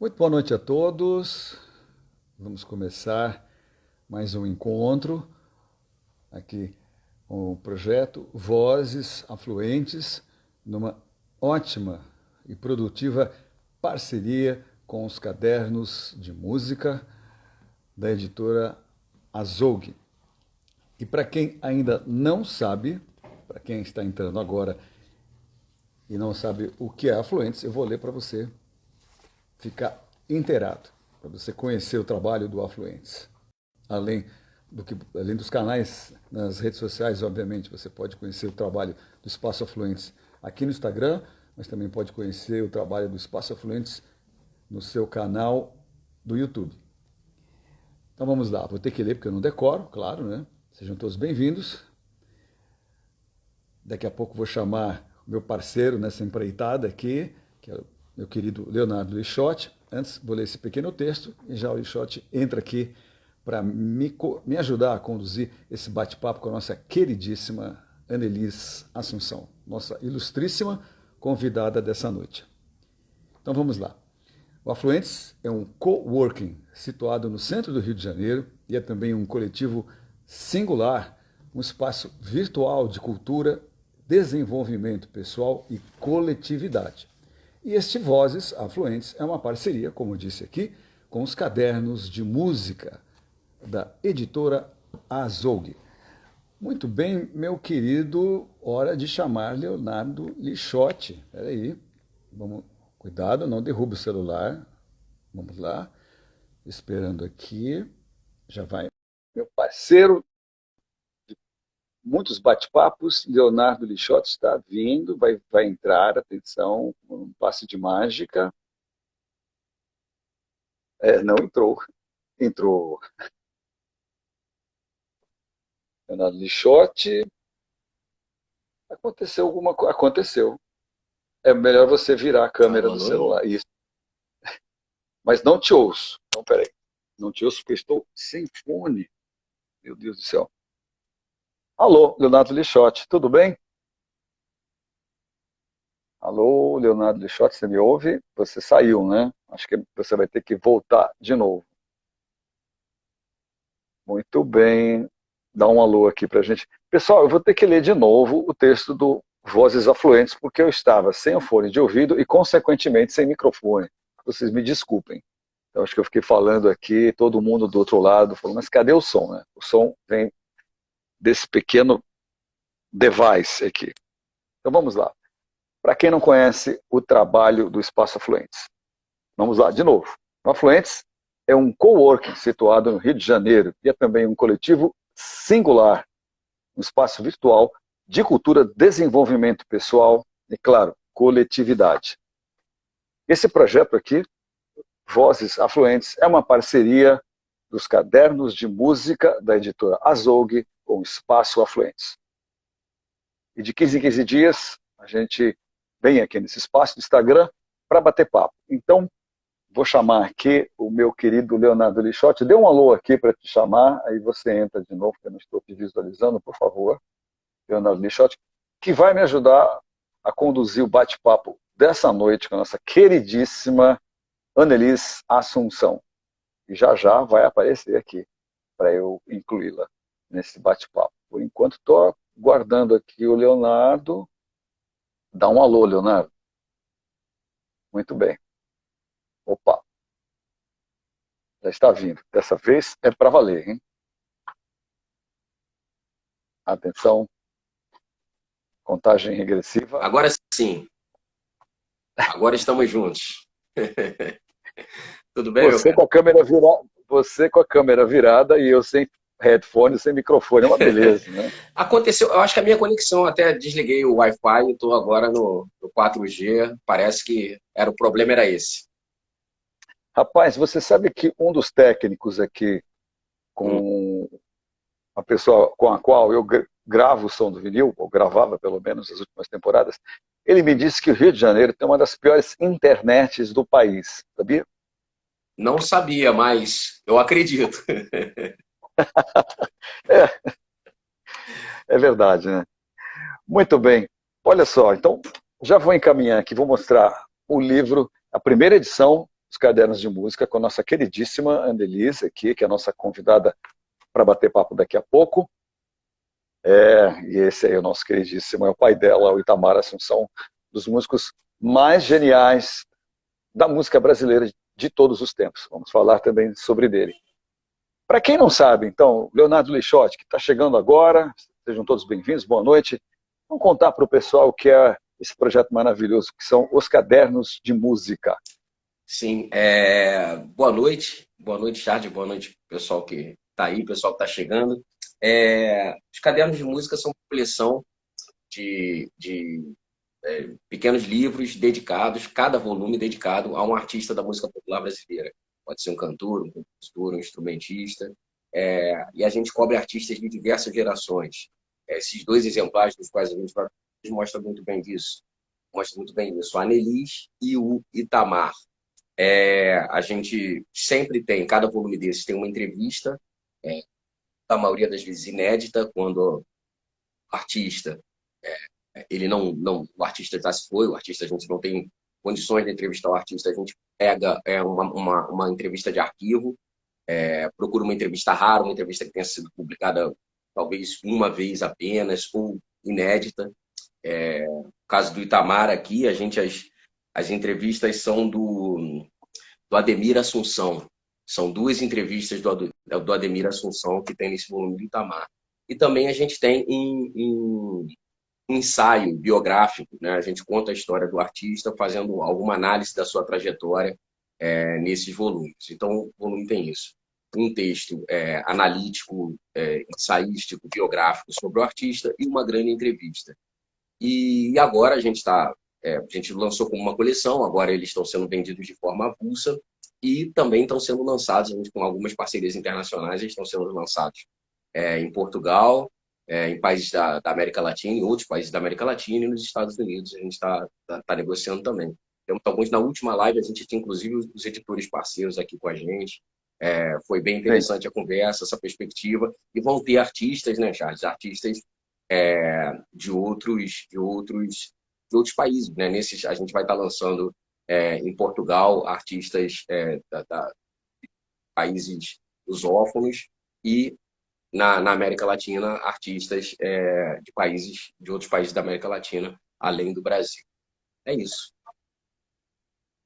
Muito boa noite a todos. Vamos começar mais um encontro aqui com o projeto Vozes Afluentes, numa ótima e produtiva parceria com os cadernos de música da editora Azougue. E para quem ainda não sabe, para quem está entrando agora e não sabe o que é Afluentes, eu vou ler para você ficar inteirado, para você conhecer o trabalho do Afluentes. Além dos canais nas redes sociais, obviamente, você pode conhecer o trabalho do Espaço Afluentes aqui no Instagram, mas também pode conhecer o trabalho do Espaço Afluentes no seu canal do YouTube. Então vamos lá, vou ter que ler porque eu não decoro, claro, né? Sejam todos bem-vindos. Daqui a pouco vou chamar o meu parceiro nessa empreitada aqui, que é o meu querido Leonardo Lixotti. Antes, vou ler esse pequeno texto e já o Lixotti entra aqui para me ajudar a conduzir esse bate-papo com a nossa queridíssima Annelise Assunção, nossa ilustríssima convidada dessa noite. Então vamos lá. O Afluentes é um coworking situado no centro do Rio de Janeiro e é também um coletivo singular, um espaço virtual de cultura, desenvolvimento pessoal e coletividade. E este Vozes Afluentes é uma parceria, como eu disse aqui, com os cadernos de música da editora Azougue. Muito bem, meu querido, hora de chamar Leonardo Lixotti. Espera aí, cuidado, não derrube o celular. Vamos lá, esperando aqui. Já vai. Meu parceiro, muitos bate-papos, Leonardo Lixotti está vindo, vai entrar, atenção, um passe de mágica. Não entrou. Entrou Leonardo Lixotti. Aconteceu alguma coisa. Aconteceu. É melhor você virar a câmera do celular. Isso. Mas não te ouço. Então, peraí. Não te ouço porque estou sem fone. Meu Deus do céu. Alô, Leonardo Lixotti, tudo bem? Alô, Leonardo Lixotti, você me ouve? Você saiu, né? Acho que você vai ter que voltar de novo. Muito bem. Dá um alô aqui pra gente. Pessoal, eu vou ter que ler de novo o texto do Vozes Afluentes, porque eu estava sem o fone de ouvido e, consequentemente, sem microfone. Vocês me desculpem. Então, acho que eu fiquei falando aqui, todo mundo do outro lado falou, mas cadê o som, né? O som vem desse pequeno device aqui. Então, vamos lá. Para quem não conhece o trabalho do Espaço Afluentes, vamos lá, de novo. O Afluentes é um coworking situado no Rio de Janeiro e é também um coletivo singular, um espaço virtual de cultura, desenvolvimento pessoal e, claro, coletividade. Esse projeto aqui, Vozes Afluentes, é uma parceria dos cadernos de música da editora Azougue com o Espaço Afluentes. E de 15 em 15 dias, a gente vem aqui nesse espaço do Instagram para bater papo. Então, vou chamar aqui o meu querido Leonardo Lixotti. Dê um alô aqui para te chamar, aí você entra de novo, que eu não estou te visualizando, por favor. Leonardo Lixotti, que vai me ajudar a conduzir o bate-papo dessa noite com a nossa queridíssima Annelise Assunção. E já já vai aparecer aqui para eu incluí-la nesse bate-papo. Por enquanto, estou guardando aqui o Leonardo. Dá um alô, Leonardo. Muito bem. Opa, já está vindo. Dessa vez é para valer, hein? Atenção. Contagem regressiva. Agora sim. Agora estamos juntos. Tudo bem, meu Você cara? com a câmera virada, você com a câmera virada e eu sem headphone, sem microfone. É uma beleza, né? Aconteceu, eu acho que a minha conexão, até desliguei o Wi-Fi e estou agora no 4G. Parece que o problema era esse. Rapaz, você sabe que um dos técnicos aqui, Hum. com a pessoa com a qual eu gravo o som do vinil, ou gravava pelo menos nas últimas temporadas, ele me disse que o Rio de Janeiro tem uma das piores internets do país, sabia? Não sabia, mas eu acredito. É, é verdade, né? Muito bem. Olha só, então já vou encaminhar aqui, vou mostrar o livro, a primeira edição os Cadernos de Música com a nossa queridíssima Annelise aqui, que é a nossa convidada para bater papo daqui a pouco. E esse aí é o nosso queridíssimo, é o pai dela, o Itamar Assunção, dos músicos mais geniais da música brasileira de todos os tempos. Vamos falar também sobre dele. Para quem não sabe, então, Leonardo Leixotti, que está chegando agora, sejam todos bem-vindos, boa noite. Vamos contar para o pessoal o que é esse projeto maravilhoso, que são os Cadernos de Música. Sim, boa noite, Charles, boa noite, pessoal que está aí, pessoal que está chegando. Os Cadernos de Música são uma coleção de pequenos livros dedicados, cada volume dedicado a um artista da música popular brasileira. Pode ser um cantor, um compositor, um instrumentista. E a gente cobre artistas de diversas gerações. Esses 2 exemplares dos quais a gente vai mostra muito bem isso. A Annelise e o Itamar. A gente sempre tem, cada volume desses tem uma entrevista, a maioria das vezes inédita, quando o artista, o artista já se foi, o artista a gente não tem condições de entrevistar o artista, a gente pega uma entrevista de arquivo, procura uma entrevista rara, uma entrevista que tenha sido publicada talvez uma vez apenas, ou inédita. No caso do Itamar aqui, as entrevistas são do Ademir Assunção. São 2 entrevistas do Ademir Assunção que tem nesse volume do Itamar. E também a gente tem um ensaio biográfico, né? A gente conta a história do artista fazendo alguma análise da sua trajetória nesses volumes. Então, o volume tem isso. Um texto analítico, ensaístico, biográfico sobre o artista e uma grande entrevista. E agora a gente lançou como uma coleção, agora eles estão sendo vendidos de forma avulsa e também estão sendo lançados, a gente, com algumas parcerias internacionais, eles estão sendo lançados em Portugal, em países da América Latina, em outros países da América Latina e nos Estados Unidos. A gente está negociando também. Temos alguns na última live, a gente tinha inclusive os editores parceiros aqui com a gente. Foi bem interessante a conversa, essa perspectiva. E vão ter artistas, né, Charles? Artistas de outros países, né? Nesses, a gente vai estar lançando em Portugal artistas de países lusófonos e na América Latina artistas de outros países da América Latina, além do Brasil. É isso.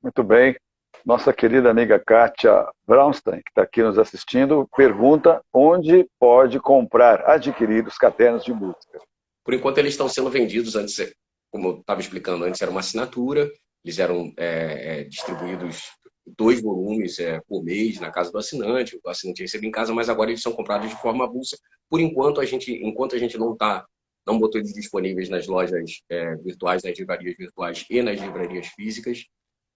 Muito bem. Nossa querida amiga Kátia Braunstein, que está aqui nos assistindo, pergunta onde pode comprar, adquirir os Cadernos de Música. Por enquanto, eles estão sendo vendidos antes, como eu estava explicando, antes era uma assinatura, eles eram distribuídos 2 volumes por mês na casa do assinante, o assinante recebe em casa, mas agora eles são comprados de forma avulsa. Por enquanto, enquanto a gente não botou eles disponíveis nas lojas virtuais, nas livrarias virtuais e nas livrarias físicas,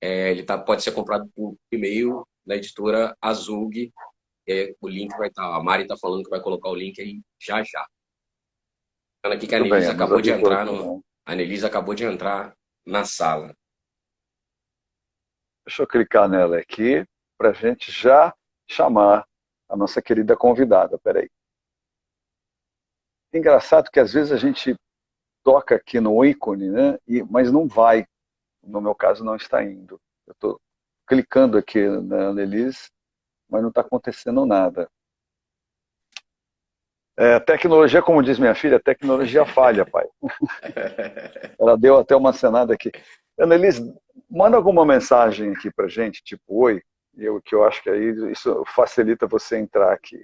ele pode ser comprado por e-mail da editora Azug. O link vai estar. A Mari está falando que vai colocar o link aí já. Olha aqui que a Annelise acabou de entrar a Annelise acabou de entrar na sala. Deixa eu clicar nela aqui para a gente já chamar a nossa querida convidada. Peraí. Engraçado que às vezes a gente toca aqui no ícone, né? Mas não vai. No meu caso, não está indo. Eu estou clicando aqui na Annelise, mas não está acontecendo nada. Tecnologia, como diz minha filha, tecnologia falha, pai. Ela deu até uma acenada aqui. Annelise, manda alguma mensagem aqui pra gente, tipo, oi, que eu acho que aí isso facilita você entrar aqui.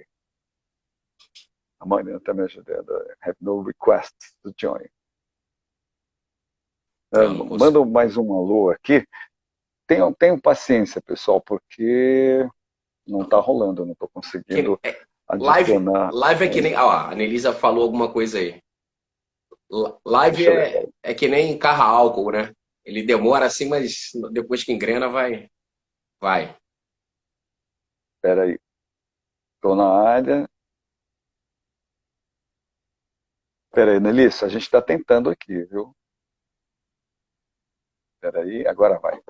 A Marina está me ajudando. Have no requests to join. Manda mais um alô aqui. Tenham paciência, pessoal, porque não está rolando, eu não estou conseguindo adicionar. Live é que nem... a Anelisa falou alguma coisa aí. Live é que nem carro a álcool, né? Ele demora assim, mas depois que engrena, vai. Espera aí. Estou na área. Espera aí, Nelissa, a gente está tentando aqui, viu? Espera aí, agora vai.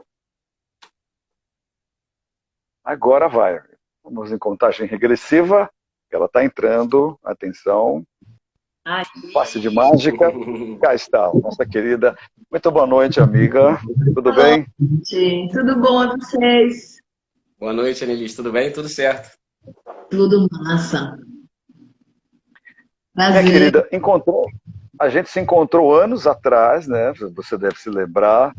Agora vai. Vamos em contagem regressiva. Ela está entrando. Atenção. Passe de mágica. Cá está, nossa querida. Muito boa noite, amiga. Tudo bem? Tudo bom a vocês? Boa noite, Anelis. Tudo bem? Tudo certo. Tudo massa. Minha Prazer. querida, a gente se encontrou anos atrás, né? Você deve se lembrar.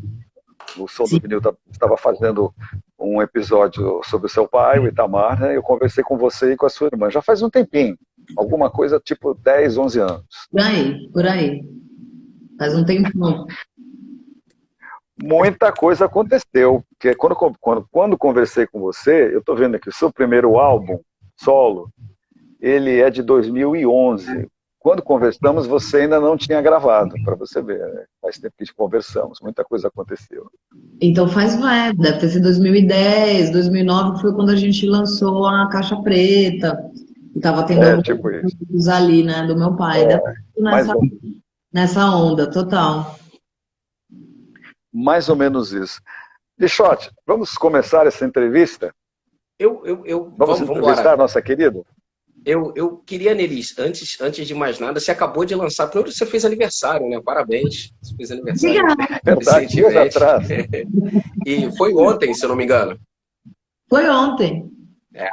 O Som do Sim. Vinil estava fazendo um episódio sobre o seu pai, o Itamar, né? Eu conversei com você e com a sua irmã. Já faz um tempinho. Alguma coisa tipo 10, 11 anos. Por aí, por aí. Faz um tempão. Muita coisa aconteceu. Porque quando conversei com você, eu estou vendo aqui o seu primeiro álbum, solo, ele é de 2011. Quando conversamos, você ainda não tinha gravado, para você ver, né? Faz tempo que conversamos, muita coisa aconteceu. Então deve ter sido 2010, 2009, que foi quando a gente lançou a Caixa Preta. E tava tendo É, alguns tipo isso. vídeos ali, né, do meu pai. Deve ter sido Mais ou, nessa onda, total. mais ou menos isso. Lixote, vamos começar essa entrevista? Vamos Vamos embora. entrevistar a nossa querida? Eu queria, Nelis, antes de mais nada, você acabou de lançar. Primeiro, você fez aniversário, né? Parabéns. Você fez aniversário Obrigada. Verdade, dias recentemente. atrás. E foi ontem, se eu não me engano. Foi ontem. É,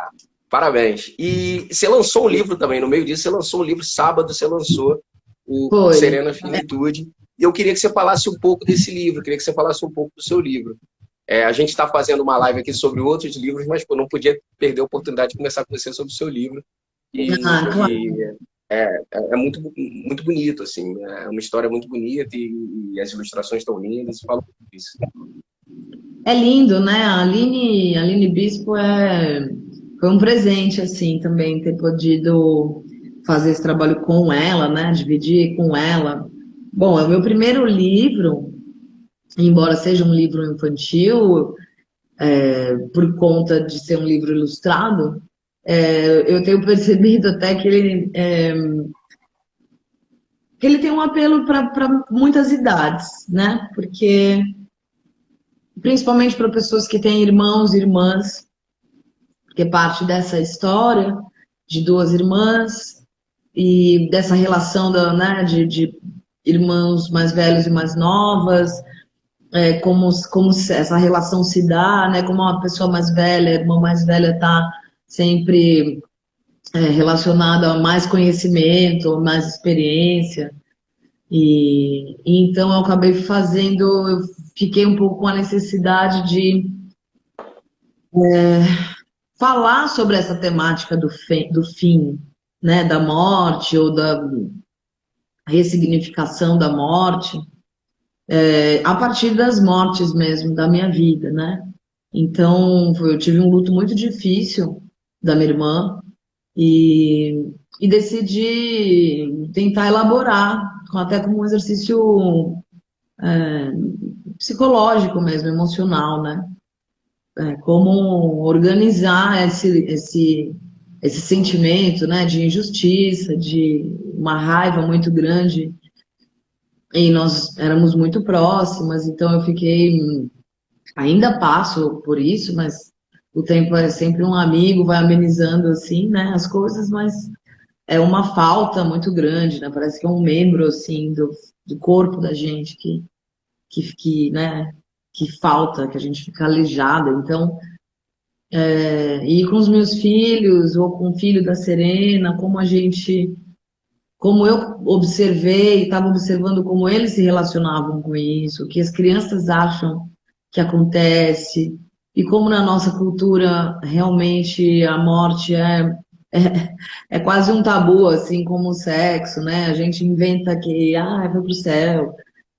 parabéns. E você lançou um livro também. No meio disso, você lançou um livro. Sábado, você lançou o Foi. Serena Finitude. E eu queria que você falasse um pouco desse livro. Queria que você falasse um pouco do seu livro. A gente está fazendo uma live aqui sobre outros livros, mas pô, não podia perder a oportunidade de conversar com você sobre o seu livro. Ah, claro. É muito, muito bonito, assim. É uma história muito bonita e as ilustrações estão lindas. Fala um pouco disso. É lindo, né? A Aline Bispo foi um presente, assim, também ter podido fazer esse trabalho com ela, né? Dividir com ela. Bom, é o meu primeiro livro, embora seja um livro infantil, por conta de ser um livro ilustrado, eu tenho percebido até que ele tem um apelo para muitas idades, né? Porque, principalmente para pessoas que têm irmãos e irmãs, porque parte dessa história de duas irmãs e dessa relação né, de irmãos mais velhos e mais novas, como essa relação se dá, né, como uma pessoa mais velha, a irmã mais velha está sempre relacionada a mais conhecimento, mais experiência. E então eu acabei eu fiquei um pouco com a necessidade de falar sobre essa temática do fim, né, da morte ou da ressignificação da morte, a partir das mortes mesmo da minha vida, né? Então, eu tive um luto muito difícil da minha irmã e decidi tentar elaborar, até como um exercício psicológico mesmo, emocional, né? Como organizar esse sentimento, né, de injustiça, de uma raiva muito grande. E nós éramos muito próximas, então eu fiquei, ainda passo por isso, mas o tempo é sempre um amigo, vai amenizando assim, né, as coisas, mas é uma falta muito grande, né? Parece que é um membro assim do corpo da gente né, que falta, que a gente fica aleijada. Então, e com os meus filhos, ou com o filho da Serena, como eu observei, estava observando como eles se relacionavam com isso, o que as crianças acham que acontece, e como na nossa cultura realmente a morte é quase um tabu, assim como o sexo, né? A gente inventa que, vai pro céu,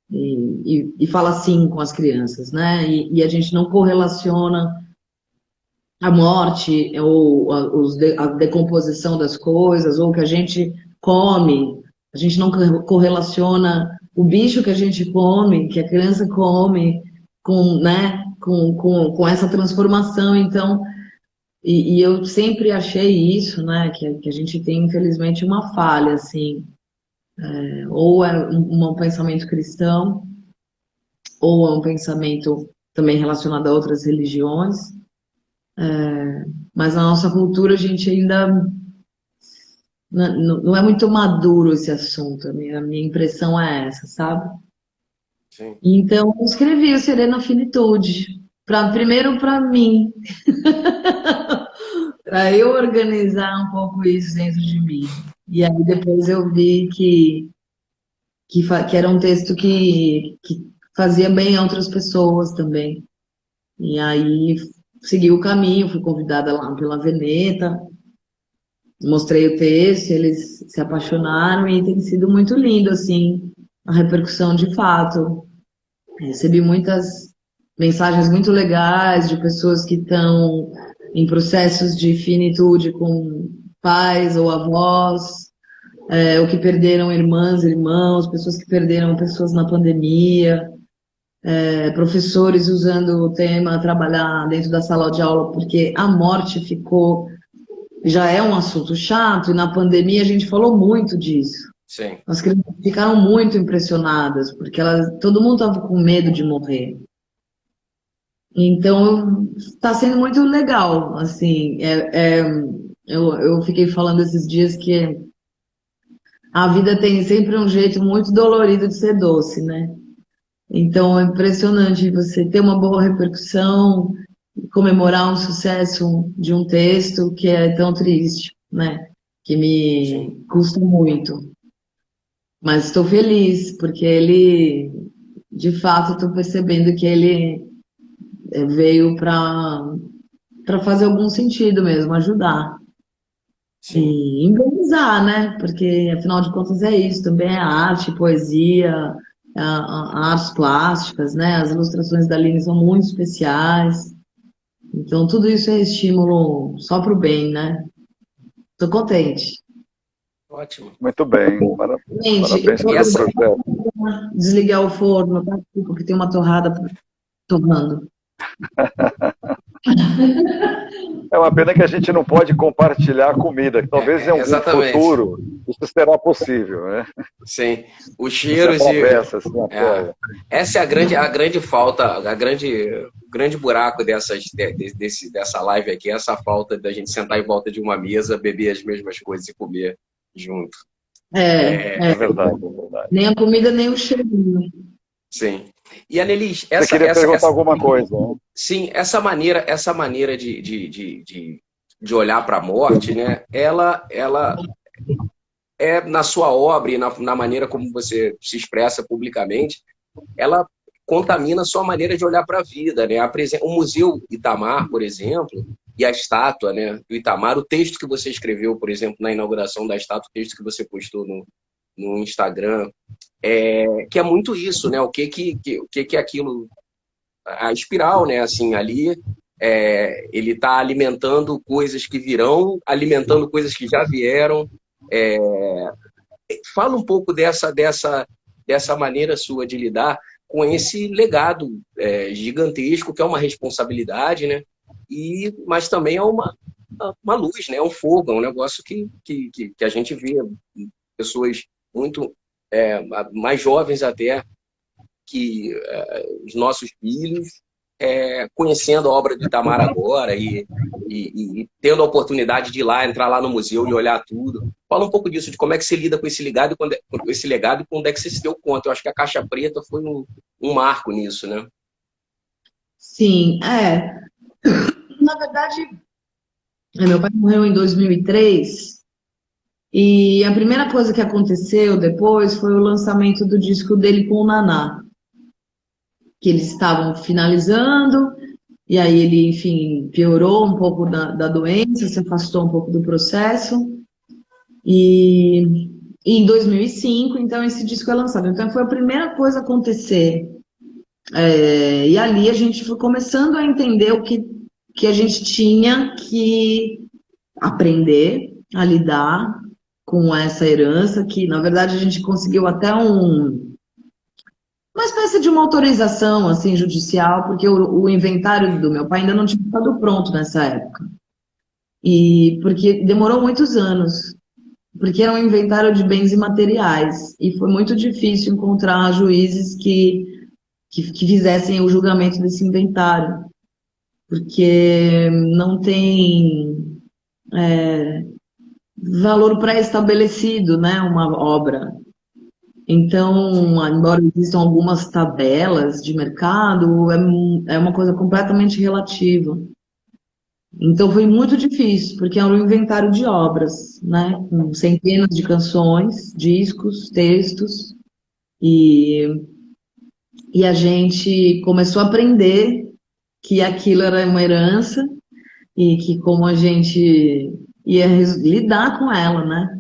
e fala assim com as crianças, né? E a gente não correlaciona a morte ou a decomposição das coisas, ou o que a gente come, a gente não correlaciona o bicho que a gente come, que a criança come, né, com essa transformação. Então, e eu sempre achei isso, né, que a gente tem, infelizmente, uma falha, assim, ou é um pensamento cristão, ou é um pensamento também relacionado a outras religiões, mas na nossa cultura a gente ainda não é muito maduro esse assunto, a minha impressão é essa, sabe? Sim. Então, eu escrevi o Serena Finitude. Primeiro para mim, para eu organizar um pouco isso dentro de mim. E aí depois eu vi que era um texto que fazia bem a outras pessoas também. E aí segui o caminho, fui convidada lá pela Veneta, mostrei o texto, eles se apaixonaram e tem sido muito lindo, assim, a repercussão de fato. Recebi muitas mensagens muito legais de pessoas que estão em processos de finitude com pais ou avós, ou que perderam irmãs, irmãos, pessoas que perderam pessoas na pandemia, professores usando o tema trabalhar dentro da sala de aula, porque a morte já é um assunto chato, e na pandemia a gente falou muito disso. Sim. As crianças ficaram muito impressionadas, porque todo mundo estava com medo de morrer. Então, está sendo muito legal, assim, eu fiquei falando esses dias que a vida tem sempre um jeito muito dolorido de ser doce, né? Então, é impressionante você ter uma boa repercussão, comemorar um sucesso de um texto que é tão triste, né? Que me custa muito. Mas estou feliz, porque de fato, estou percebendo que ele veio para fazer algum sentido mesmo, ajudar. Sim. E embelezar, né? Porque, afinal de contas, é isso. Também é arte, poesia, artes plásticas, né? As ilustrações da Aline são muito especiais. Então, tudo isso é estímulo só para o bem, né? Estou contente. Ótimo. Muito bem. Gente, Parabéns pelo projeto. Desligar o forno, tá? Porque tem uma torrada torrando. É uma pena que a gente não pode compartilhar a comida, que talvez em algum Exatamente. futuro isso será possível, né? Sim, os cheiros essa é a grande falta, o grande buraco dessa live aqui, essa falta da gente sentar em volta de uma mesa, beber as mesmas coisas e comer junto. É verdade. Nem a comida, nem o cheirinho. Sim. E Anelis, você queria perguntar alguma coisa? Né? Sim, essa maneira de olhar para a morte, né? Ela é na sua obra e na maneira como você se expressa publicamente, ela contamina a sua maneira de olhar para a vida, né? O Museu Itamar, por exemplo, e a estátua, né, do Itamar, o texto que você escreveu, por exemplo, na inauguração da estátua, o texto que você postou no Instagram, que é muito isso, né? O que é aquilo, a espiral, né? Assim, ali ele está alimentando coisas que virão, alimentando coisas que já vieram. Fala um pouco dessa maneira sua de lidar com esse legado gigantesco, que é uma responsabilidade, né? Mas também é uma luz, né? É um fogo, é um negócio que a gente vê pessoas muito mais jovens até que os nossos filhos conhecendo a obra de Itamar agora e tendo a oportunidade de ir lá, entrar lá no museu e olhar tudo. Fala um pouco disso, de como é que você lida com esse legado e quando é que você se deu conta. Eu acho que a Caixa Preta foi um marco nisso, né? Sim, Na verdade, meu pai morreu em 2003 e a primeira coisa que aconteceu depois foi o lançamento do disco dele com o Naná, que eles estavam finalizando, e aí ele, enfim, piorou um pouco da doença, se afastou um pouco do processo, e em 2005, então, esse disco é lançado. Então, foi a primeira coisa a acontecer. E ali a gente foi começando a entender o que a gente tinha que aprender a lidar com essa herança, que, na verdade, a gente conseguiu até uma espécie de uma autorização assim, judicial, porque o inventário do meu pai ainda não tinha ficado pronto nessa época. E porque demorou muitos anos, porque era um inventário de bens imateriais, e foi muito difícil encontrar juízes que fizessem o julgamento desse inventário, porque não tem valor pré-estabelecido, né, uma obra. Então, embora existam algumas tabelas de mercado, é uma coisa completamente relativa. Então foi muito difícil, porque era um inventário de obras, né? Com centenas de canções, discos, textos, e, e a gente começou a aprender que aquilo era uma herança e que como a gente ia lidar com ela, né?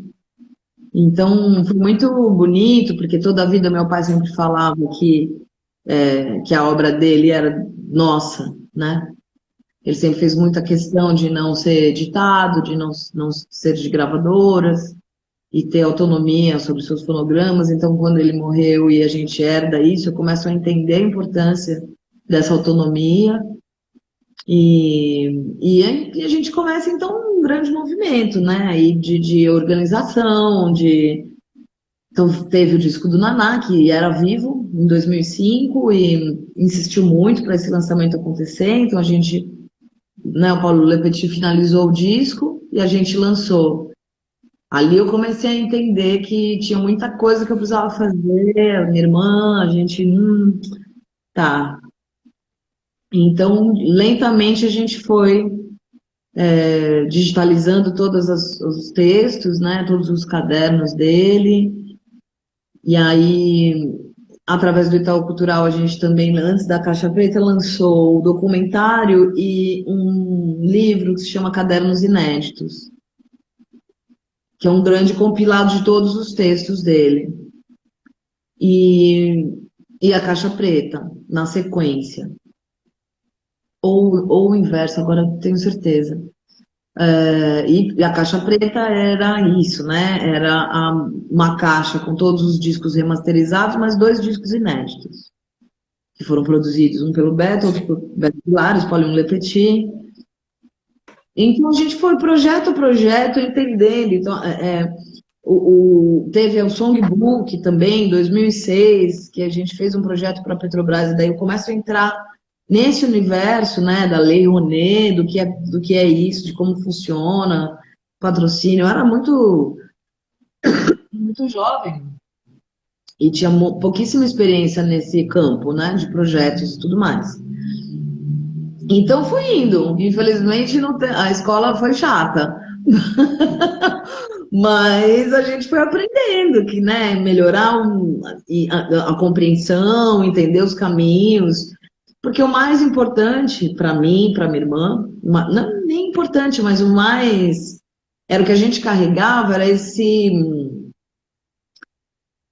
Então foi muito bonito, porque toda a vida meu pai sempre falava que a obra dele era nossa, né? Ele sempre fez muita questão de não ser editado, de não ser de gravadoras e ter autonomia sobre seus fonogramas. Então, quando ele morreu e a gente herda isso, eu começo a entender a importância dessa autonomia e a gente começa, então, um grande movimento, né? Aí de organização, Então, teve o disco do Naná, que era vivo, em 2005, e insistiu muito para esse lançamento acontecer. Então, a gente, né, o Paulo Le Petit finalizou o disco e a gente lançou. Ali eu comecei a entender que tinha muita coisa que eu precisava fazer, minha irmã, a gente, tá. Então, lentamente a gente foi digitalizando todos os textos, né, todos os cadernos dele, e aí, através do Itaú Cultural, a gente também, antes da Caixa Preta, lançou o documentário e um livro que se chama Cadernos Inéditos, que é um grande compilado de todos os textos dele. E a Caixa Preta, na sequência. Ou o inverso, agora eu tenho certeza. E a Caixa Preta era isso, né? Era uma caixa com todos os discos remasterizados, mas 2 discos inéditos, que foram produzidos, um pelo Beto, outro pelo Beto Pilares, Paulinho Le Petit. Então a gente foi projeto a projeto entendendo. Então, teve o Songbook também, em 2006, que a gente fez um projeto para a Petrobras, e daí eu começo a entrar nesse universo, né, da Lei Rouanet, do que é isso, de como funciona, patrocínio. Eu era muito, muito jovem e tinha pouquíssima experiência nesse campo, né, de projetos e tudo mais. Então fui indo. Infelizmente a escola foi chata. Mas a gente foi aprendendo que, né, melhorar a compreensão, entender os caminhos. Porque o mais importante para mim, para minha irmã, não nem importante, mas o mais era o que a gente carregava, era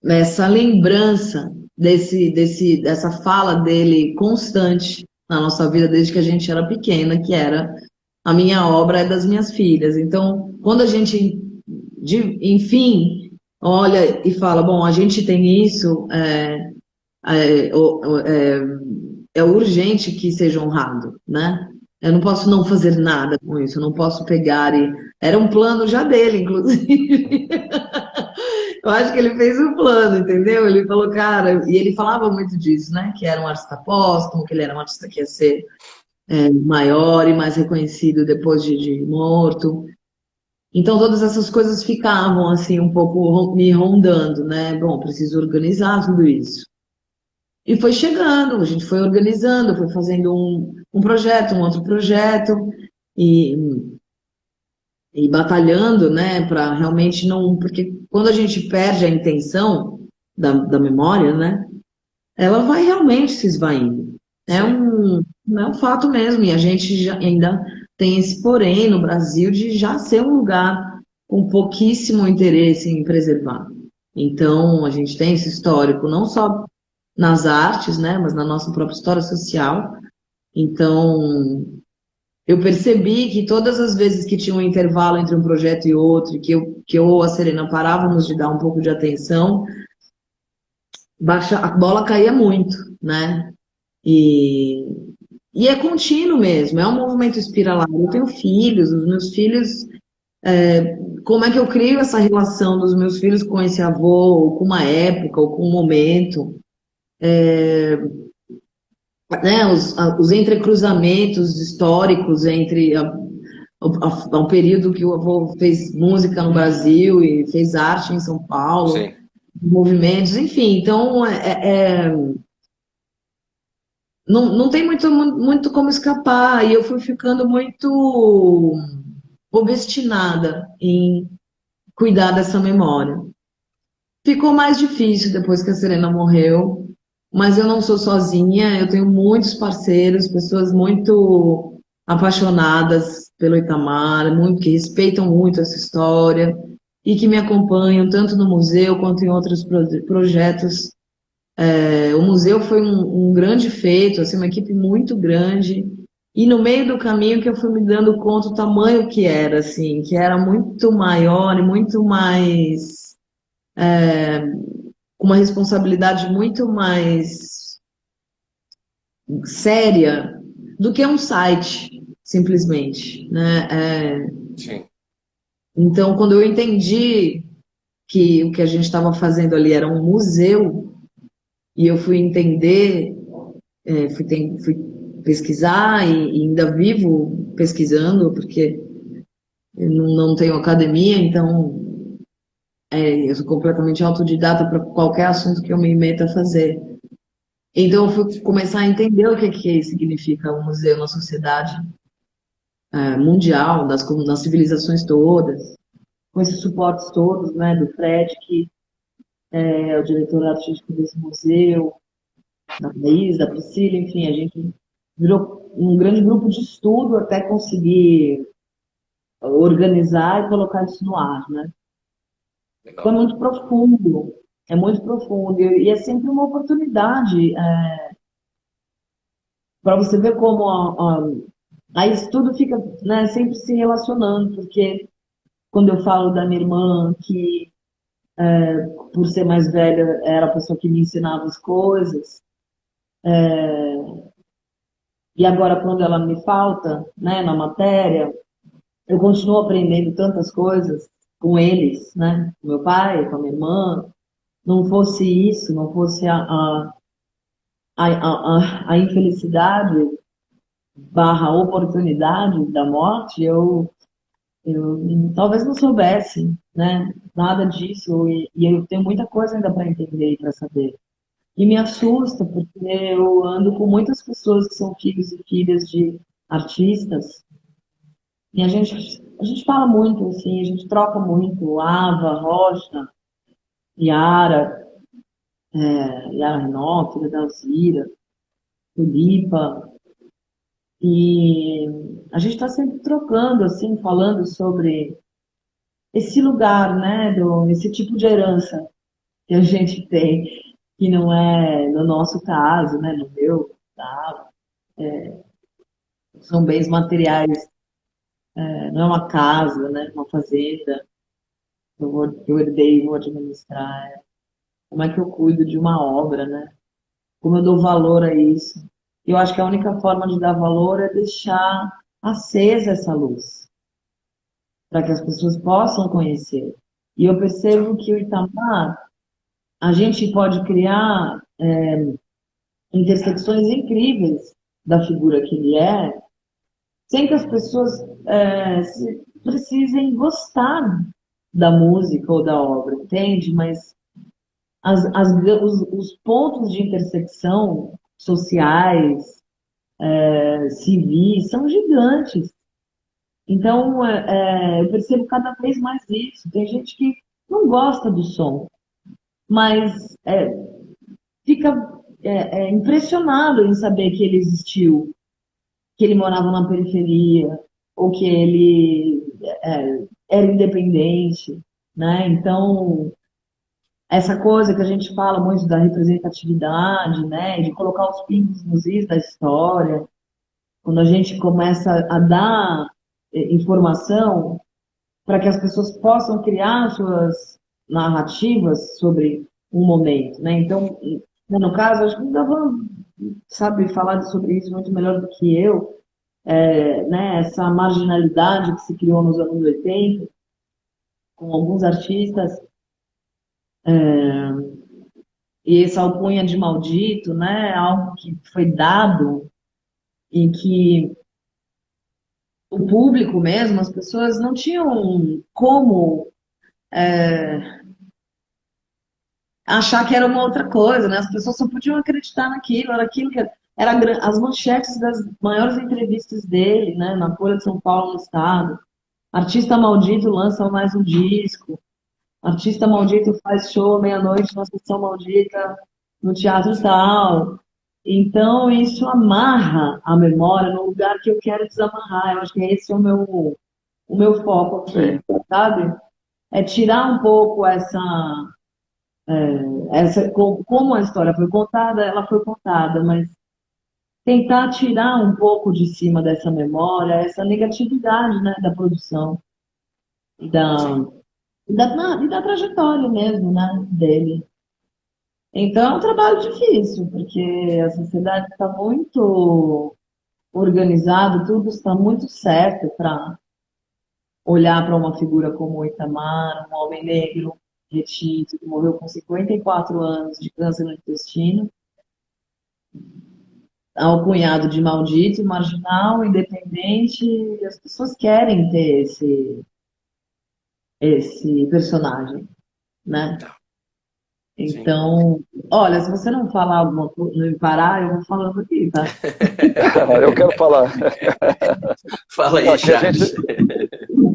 essa lembrança dessa fala dele constante na nossa vida desde que a gente era pequena, que era a minha obra é das minhas filhas. Então, quando a gente, enfim, olha e fala, bom, a gente tem isso, é urgente que seja honrado, né? Eu não posso não fazer nada com isso, eu não posso pegar e... Era um plano já dele, inclusive. Eu acho que ele fez um plano, entendeu? Ele falou, cara... E ele falava muito disso, né? Que era um artista póstumo, que ele era um artista que ia ser maior e mais reconhecido depois de morto. Então, todas essas coisas ficavam, assim, um pouco me rondando, né? Bom, preciso organizar tudo isso. E foi chegando, a gente foi organizando, foi fazendo um projeto, um outro projeto, e batalhando, né, para realmente não... Porque quando a gente perde a intenção da memória, né, ela vai realmente se esvaindo. É um fato mesmo, e a gente ainda tem esse porém no Brasil de já ser um lugar com pouquíssimo interesse em preservar. Então, a gente tem esse histórico, não só nas artes, né, mas na nossa própria história social. Então, eu percebi que todas as vezes que tinha um intervalo entre um projeto e outro, que eu ou a Serena parávamos de dar um pouco de atenção, a bola caía muito, né? E é contínuo mesmo, é um movimento espiralar. Eu tenho filhos, os meus filhos... como é que eu crio essa relação dos meus filhos com esse avô, ou com uma época, ou com um momento... né, os entrecruzamentos históricos entre o período que o avô fez música no Brasil e fez arte em São Paulo. Sim. movimentos, enfim. Então, não tem muito como escapar. E eu fui ficando muito obstinada em cuidar dessa memória. Ficou mais difícil depois que a Serena morreu, mas eu não sou sozinha, eu tenho muitos parceiros, pessoas muito apaixonadas pelo Itamar, muito, que respeitam muito essa história e que me acompanham tanto no museu quanto em outros projetos. O museu foi um grande feito, assim, uma equipe muito grande. E no meio do caminho que eu fui me dando conta do tamanho que era, assim, que era muito maior e muito mais, com uma responsabilidade muito mais séria do que um site, simplesmente, né? Sim. Então, quando eu entendi que o que a gente estava fazendo ali era um museu, e eu fui entender, fui pesquisar e ainda vivo pesquisando, porque eu não tenho academia, então eu sou completamente autodidata para qualquer assunto que eu me meta a fazer. Então, eu fui começar a entender o que significa um museu na sociedade mundial, das civilizações todas, com esses suportes todos, né, do Fred, que é o diretor artístico desse museu, da Thaís, da Priscila, enfim, a gente virou um grande grupo de estudo até conseguir organizar e colocar isso no ar, né? Então Legal. é muito profundo, e é sempre uma oportunidade para você ver como aí isso tudo fica, né, sempre se relacionando, porque quando eu falo da minha irmã, que por ser mais velha era a pessoa que me ensinava as coisas, e agora quando ela me falta, né, na matéria, eu continuo aprendendo tantas coisas com eles, né, com meu pai, com a minha irmã. Não fosse isso, não fosse a infelicidade barra oportunidade da morte, eu talvez não soubesse, né, nada disso, e eu tenho muita coisa ainda para entender e para saber. E me Sim. assusta, porque eu ando com muitas pessoas que são filhos e filhas de artistas, e a gente fala muito, assim, a gente troca muito, Ava, Rocha, Yara, Yara Renault, filha da Alzira, Tulipa, e a gente está sempre trocando, assim, falando sobre esse lugar, né, esse tipo de herança que a gente tem, que não é no nosso caso, né, no meu, tá? São bens materiais, não é uma casa, né, uma fazenda que eu herdei e vou administrar. Como é que eu cuido de uma obra, né? Como eu dou valor a isso? Eu acho que a única forma de dar valor é deixar acesa essa luz, para que as pessoas possam conhecer. E eu percebo que o Itamar, a gente pode criar intersecções incríveis da figura que ele é, sem que as pessoas precisem gostar da música ou da obra, entende? Mas os pontos de intersecção sociais, civis, são gigantes. Então, eu percebo cada vez mais isso. Tem gente que não gosta do som, mas fica impressionado em saber que ele existiu, que ele morava na periferia, ou que ele era independente, né? Então, essa coisa que a gente fala muito da representatividade, né? De colocar os pingos nos is da história, quando a gente começa a dar informação para que as pessoas possam criar suas narrativas sobre um momento, né? Então, no caso, acho que o Davan sabe falar sobre isso muito melhor do que eu, né? Essa marginalidade que se criou nos anos 80, com alguns artistas, e essa alcunha de maldito, né? Algo que foi dado e que o público mesmo, as pessoas não tinham como achar que era uma outra coisa, né? As pessoas só podiam acreditar naquilo, era aquilo que as manchetes das maiores entrevistas dele, né? Na Folha de São Paulo, no Estado. Artista maldito lança mais um disco. Artista maldito faz show meia-noite na sessão maldita no teatro tal. Então, isso amarra a memória no lugar que eu quero desamarrar. Eu acho que esse é o meu foco aqui, sabe? É tirar um pouco como a história foi contada, ela foi contada, mas tentar tirar um pouco de cima dessa memória, essa negatividade, né, da produção e da trajetória mesmo, né, dele. Então é um trabalho difícil, porque a sociedade está muito organizada, tudo está muito certo para olhar para uma figura como o Itamar, um homem negro, retinto, que morreu com 54 anos de câncer no intestino, ao cunhado de maldito, marginal, independente, e as pessoas querem ter esse personagem, né? Então, olha, se você não falar alguma coisa, não me parar, eu vou falando aqui, tá? Eu quero falar. Fala aí, Charles.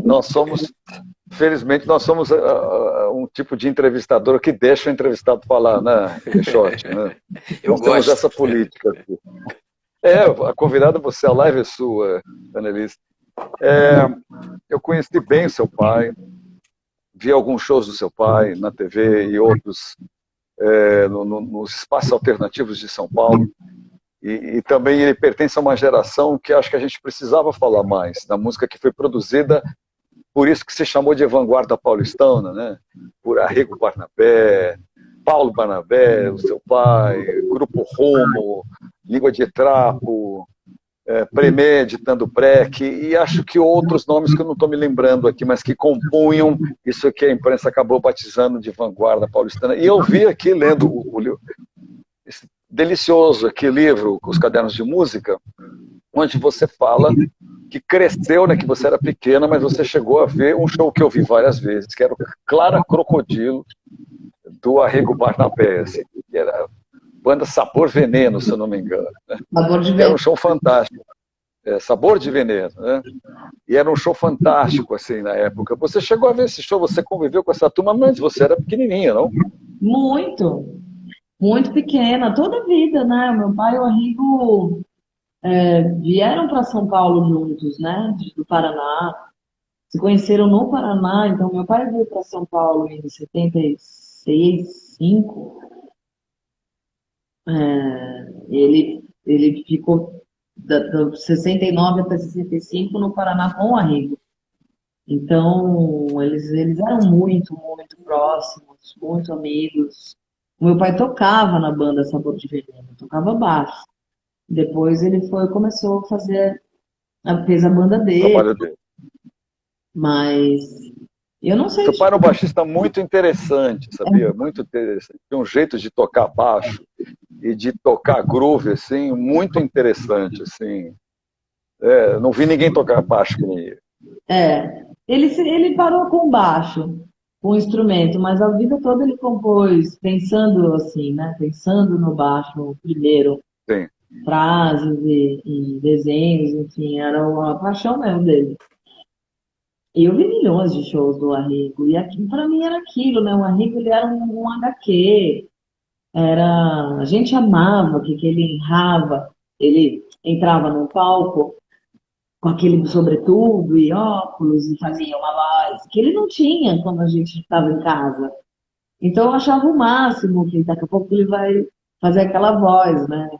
Nós somos, felizmente, nós somos um tipo de entrevistador que deixa o entrevistado falar, né, Quixote, né? Nós temos essa política aqui. A convidada você, a live é sua, Annelise. Eu conheci bem seu pai, vi alguns shows do seu pai na TV e outros nos espaços alternativos de São Paulo. E também ele pertence a uma geração que acho que a gente precisava falar mais, da música que foi produzida, por isso que se chamou de vanguarda paulistana, né? Por Arrigo Barnabé, Paulo Barnabé, o seu pai, Grupo Rumo, Língua de Trapo, Premeditando Breck, e acho que outros nomes que eu não estou me lembrando aqui, mas que compunham isso que a imprensa acabou batizando de vanguarda paulistana. E eu vi aqui, lendo esse delicioso aqui livro, Os Cadernos de Música, onde você fala que cresceu, né, que você era pequena, mas você chegou a ver um show que eu vi várias vezes, que era o Clara Crocodilo, do Arrigo Barnabé, assim, que era banda Sabor Veneno, se eu não me engano. Né? Sabor de Veneno. Era um show fantástico. Sabor de Veneno, né? E era um show fantástico, assim, na época. Você chegou a ver esse show, você conviveu com essa turma, mas você era pequenininha, não? Muito, muito pequena, toda a vida, né? Meu pai e o Arrigo vieram para São Paulo juntos, né? Do Paraná. Se conheceram no Paraná, então meu pai veio para São Paulo em 76, 5. Ele ficou de 69 até 65 no Paraná com o Arrigo. Então, eles eram muito, muito próximos, muito amigos. O meu pai tocava na banda Sabor de Veneno, tocava baixo. Depois ele começou a fez a banda dele. Mas eu não sei. Seu pai era um baixista muito interessante, sabia? Muito interessante. Tinha um jeito de tocar baixo e de tocar groove, assim, muito interessante, assim. Não vi ninguém tocar baixo que nem ele. Ele parou com baixo, com o instrumento, mas a vida toda ele compôs pensando assim, né? Pensando no baixo primeiro. Sim. Frases e desenhos, enfim, era uma paixão mesmo dele. E eu vi milhões de shows do Arrigo, e aquilo para mim era aquilo, né? O Arrigo ele era um HQ, a gente amava que ele ele entrava no palco com aquele sobretudo e óculos e fazia uma voz que ele não tinha quando a gente estava em casa. Então eu achava o máximo que daqui a pouco ele vai fazer aquela voz, né?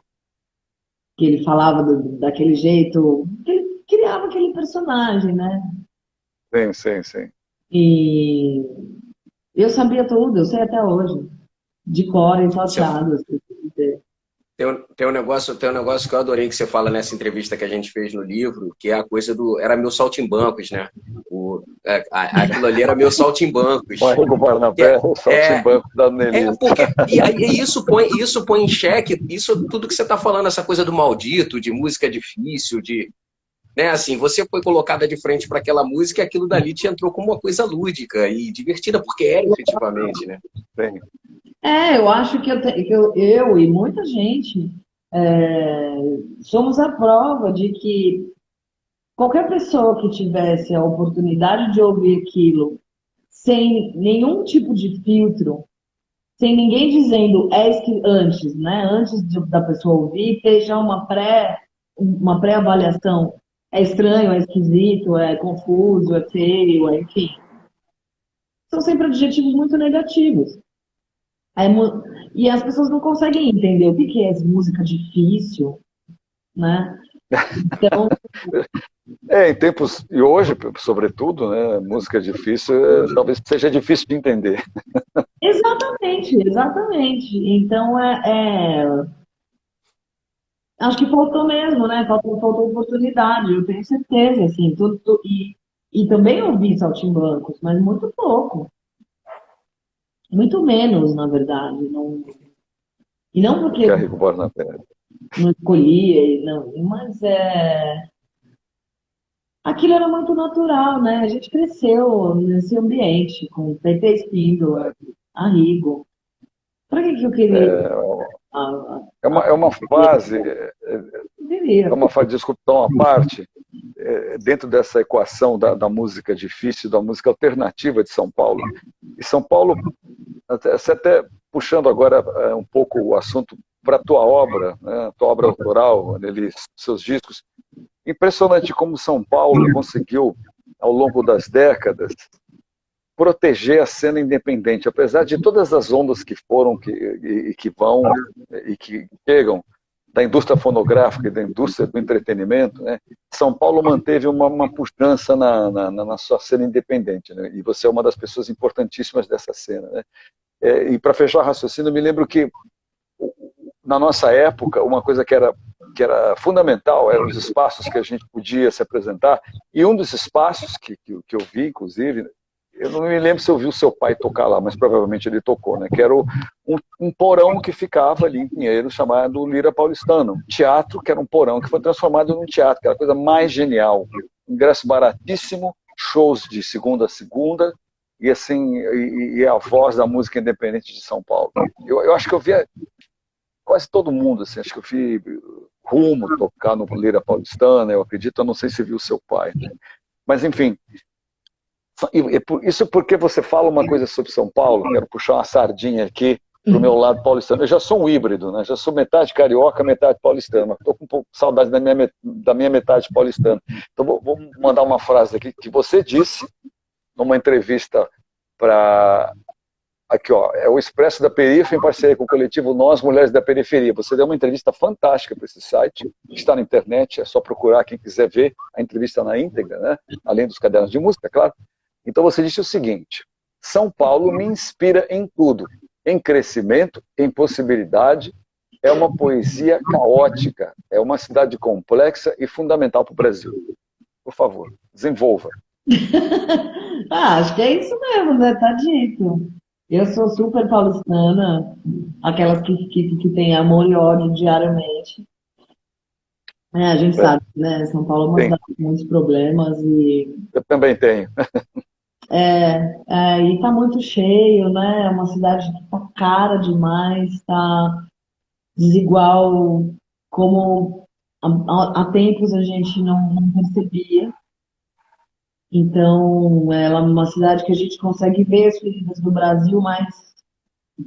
Que ele falava daquele jeito, que ele criava aquele personagem, né? Sim. E eu sabia tudo, eu sei até hoje, de cor e salteado. Tem um negócio que eu adorei que você fala nessa entrevista que a gente fez no livro, que é a coisa era meu saltimbancos, né? Aquilo ali era meu saltimbancos. O Arrigo Barnabé, o saltimbanco da Annelise. E isso põe em xeque, tudo que você está falando, essa coisa do maldito, de música difícil, né, assim, você foi colocada de frente para aquela música e aquilo dali te entrou como uma coisa lúdica e divertida, porque era efetivamente, né? Sim. Eu acho que eu e muita gente é, somos a prova de que qualquer pessoa que tivesse a oportunidade de ouvir aquilo sem nenhum tipo de filtro, sem ninguém dizendo antes, né? Da pessoa ouvir, ter já uma pré-avaliação. É estranho, é esquisito, é confuso, é feio, enfim. São sempre adjetivos muito negativos. Aí e as pessoas não conseguem entender o que que é música difícil, né? Então, Em tempos, e hoje, sobretudo, né, música difícil, talvez seja difícil de entender. exatamente, exatamente. Então, acho que faltou mesmo, né? Faltou oportunidade, eu tenho certeza, assim. E também ouvi Saltimbancos, mas muito pouco. Muito menos, na verdade. Não, e não Do porque que a eu Rico Barnabé. não escolhia, não, mas aquilo era muito natural, né? A gente cresceu nesse ambiente, com Pepe Espíndola, Arrigo. Para que eu queria? Ah, É uma fase, eu queria. discussão à parte, dentro dessa equação da música difícil, da música alternativa de São Paulo. E São Paulo, até puxando agora um pouco o assunto para a tua obra, né, tua obra autoral, seus discos, impressionante como São Paulo conseguiu, ao longo das décadas, proteger a cena independente, apesar de todas as ondas que foram e que vão e que chegam da indústria fonográfica e da indústria do entretenimento, né? São Paulo manteve uma pujança na sua cena independente, né? E você é uma das pessoas importantíssimas dessa cena, né? E para fechar o raciocínio, eu me lembro que na nossa época uma coisa que era fundamental eram os espaços que a gente podia se apresentar, e um dos espaços que eu vi, inclusive, eu não me lembro se eu vi o seu pai tocar lá, mas provavelmente ele tocou, né? Que era um porão que ficava ali em Pinheiros, chamado Lira Paulistano. Teatro, que era um porão que foi transformado num teatro, que era a coisa mais genial. Ingresso baratíssimo, shows de segunda a segunda, e assim, e a voz da música independente de São Paulo. Eu acho que eu vi quase todo mundo, assim, acho que eu vi Rumo tocar no Lira Paulistana, eu acredito, eu não sei se viu o seu pai, né? Mas enfim, isso porque você fala uma coisa sobre São Paulo, quero puxar uma sardinha aqui para o meu lado paulistano. Eu já sou um híbrido, né? Já sou metade carioca, metade paulistano, mas estou com um pouco de saudade da minha metade paulistana. Então vou mandar uma frase aqui que você disse numa entrevista para... Aqui, ó, é o Expresso da Periferia em parceria com o coletivo Nós Mulheres da Periferia. Você deu uma entrevista fantástica para esse site, que está na internet, é só procurar quem quiser ver a entrevista na íntegra, né? Além dos cadernos de música, claro. Então você disse o seguinte: São Paulo me inspira em tudo, em crescimento, em possibilidade, é uma poesia caótica, é uma cidade complexa e fundamental para o Brasil. Por favor, desenvolva. Acho que é isso mesmo, né? Tá dito. Eu sou super paulistana, aquelas que tem amor e ódio diariamente. A gente É, sabe, né? São Paulo é uma tem. cidade com muitos problemas Eu também tenho. e tá muito cheio, né? É uma cidade que tá cara demais, tá desigual, como há tempos a gente não percebia. Então, ela é uma cidade que a gente consegue ver as feridas do Brasil mais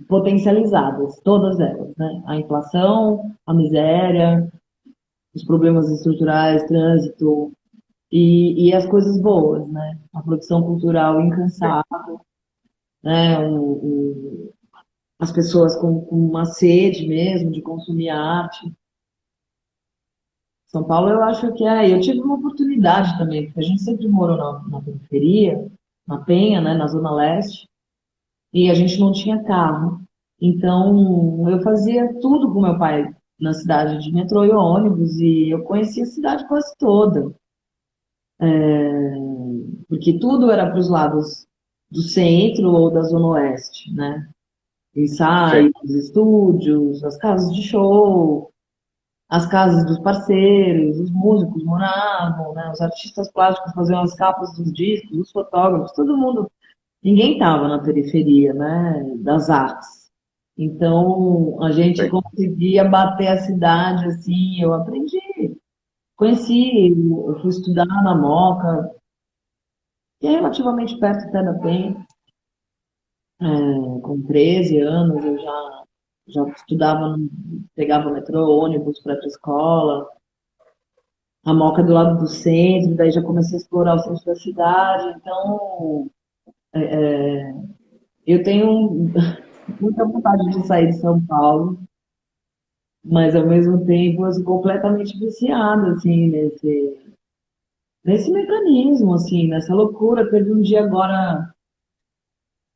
potencializadas, todas elas, né? A inflação, a miséria, os problemas estruturais, trânsito e as coisas boas, né? A produção cultural incansável, né? As pessoas com uma sede mesmo de consumir arte. São Paulo, eu acho que é. Eu tive uma oportunidade também, porque a gente sempre morou na periferia, na Penha, né? Na Zona Leste, e a gente não tinha carro. Então, eu fazia tudo com meu pai na cidade de metrô e ônibus, e eu conhecia a cidade quase toda, porque tudo era para os lados do centro ou da zona oeste, né? Sim. Ensaios, estúdios, as casas de show, as casas dos parceiros, os músicos moravam, né? Os artistas plásticos faziam as capas dos discos, os fotógrafos, todo mundo. Ninguém estava na periferia, né? Das artes. Então, a gente Sim. conseguia bater a cidade, assim, eu aprendi. Conheci, eu fui estudar na Moca, que é relativamente perto até da Penha. Com 13 anos eu já estudava, pegava metrô, ônibus para ir para a escola. A Moca do lado do centro, daí já comecei a explorar o centro da cidade. Então, eu tenho muita vontade de sair de São Paulo, mas ao mesmo tempo eu sou completamente viciada, assim, nesse mecanismo, assim, nessa loucura. Teve um dia agora,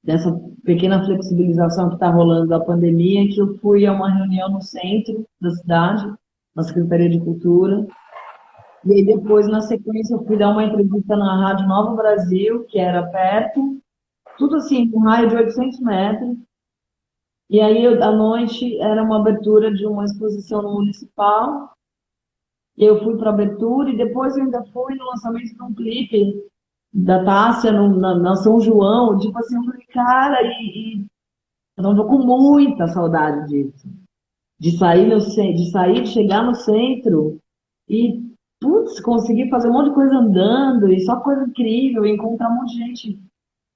dessa pequena flexibilização que está rolando da pandemia, que eu fui a uma reunião no centro da cidade, na Secretaria de Cultura, e aí depois, na sequência, eu fui dar uma entrevista na Rádio Nova Brasil, que era perto, tudo assim, com um raio de 800 metros, e aí à noite era uma abertura de uma exposição no Municipal, e eu fui para a abertura, e depois eu ainda fui no lançamento de um clipe da Tássia na São João, tipo assim, eu falei, cara, eu não vou com muita saudade disso. De sair, de sair, de chegar no centro e, putz, conseguir fazer um monte de coisa andando e só coisa incrível, e encontrar um monte de gente,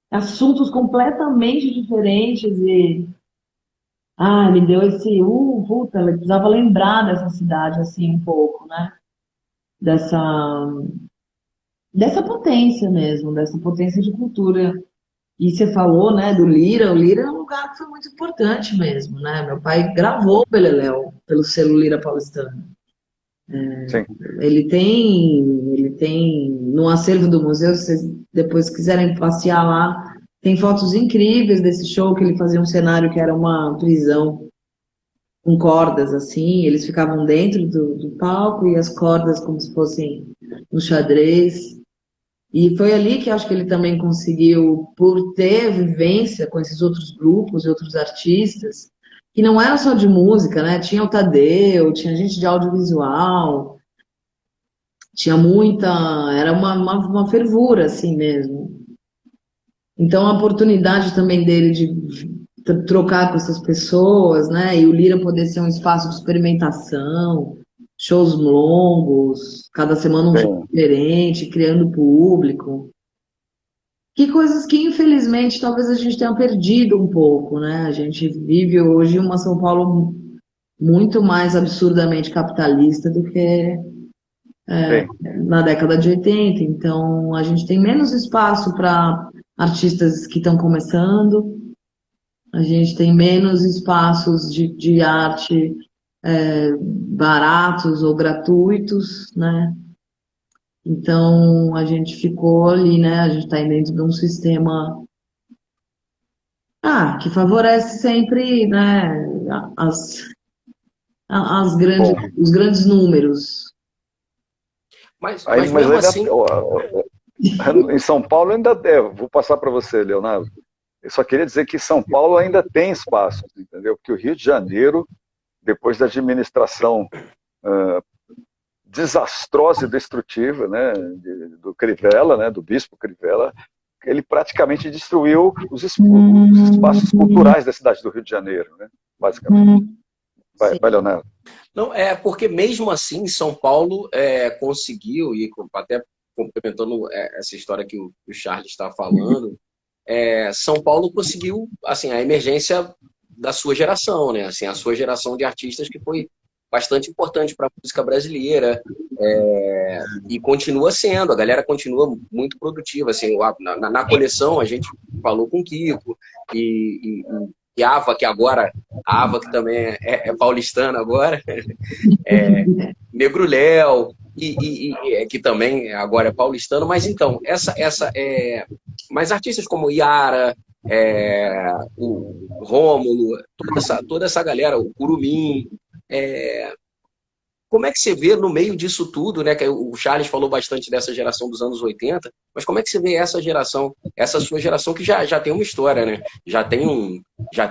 assuntos completamente diferentes me deu esse, puta, eu precisava lembrar dessa cidade, assim, um pouco, né? Dessa, dessa potência mesmo, dessa potência de cultura. E você falou, né, do Lira. O Lira é um lugar que foi muito importante mesmo, né? Meu pai gravou o Beleléu pelo selo Lira Paulistano. Sim. Ele tem no acervo do museu, se vocês depois quiserem passear lá, tem fotos incríveis desse show que ele fazia um cenário que era uma prisão com cordas assim, eles ficavam dentro do palco e as cordas como se fossem um xadrez. E foi ali que acho que ele também conseguiu, por ter vivência com esses outros grupos e outros artistas, que não era só de música, né? Tinha o Tadeu, tinha gente de audiovisual, tinha muita. Era uma fervura, assim mesmo. Então, a oportunidade também dele de trocar com essas pessoas, né? E o Lira poder ser um espaço de experimentação, shows longos, cada semana um show Sim. diferente, criando público. Que coisas que, infelizmente, talvez a gente tenha perdido um pouco, né? A gente vive hoje uma São Paulo muito mais absurdamente capitalista do que Sim. na década de 80. Então, a gente tem menos espaço para artistas que estão começando, a gente tem menos espaços de arte baratos ou gratuitos, né? Então, a gente ficou ali, né? A gente está dentro de um sistema que favorece sempre, né, as, Bom, os grandes números. Mas, aí, mas mas mesmo ainda, assim, em São Paulo ainda vou passar para você, Leonardo. Eu só queria dizer que São Paulo ainda tem espaço, entendeu? Porque o Rio de Janeiro, depois da administração desastrosa e destrutiva, né, do Crivella, né, do bispo Crivella, ele praticamente destruiu os espaços culturais da cidade do Rio de Janeiro, né, basicamente. Vai, Leonardo. não é porque mesmo assim São Paulo conseguiu, e até complementando essa história que o Charles está falando, São Paulo conseguiu assim a emergência da sua geração, né? Assim, a sua geração de artistas que foi bastante importante para a música brasileira, e continua sendo, a galera continua muito produtiva. Assim, na coleção a gente falou com o Kiko e a Ava, que agora, a Ava que também é paulistana agora, Negro Léo, que também agora é paulistano, mas então, mas artistas como Yara, o Rômulo, toda essa galera, o Curumim, como é que você vê no meio disso tudo, né? Que o Charles falou bastante dessa geração dos anos 80, mas como é que você vê essa geração, essa sua geração que já tem uma história, né? Já tem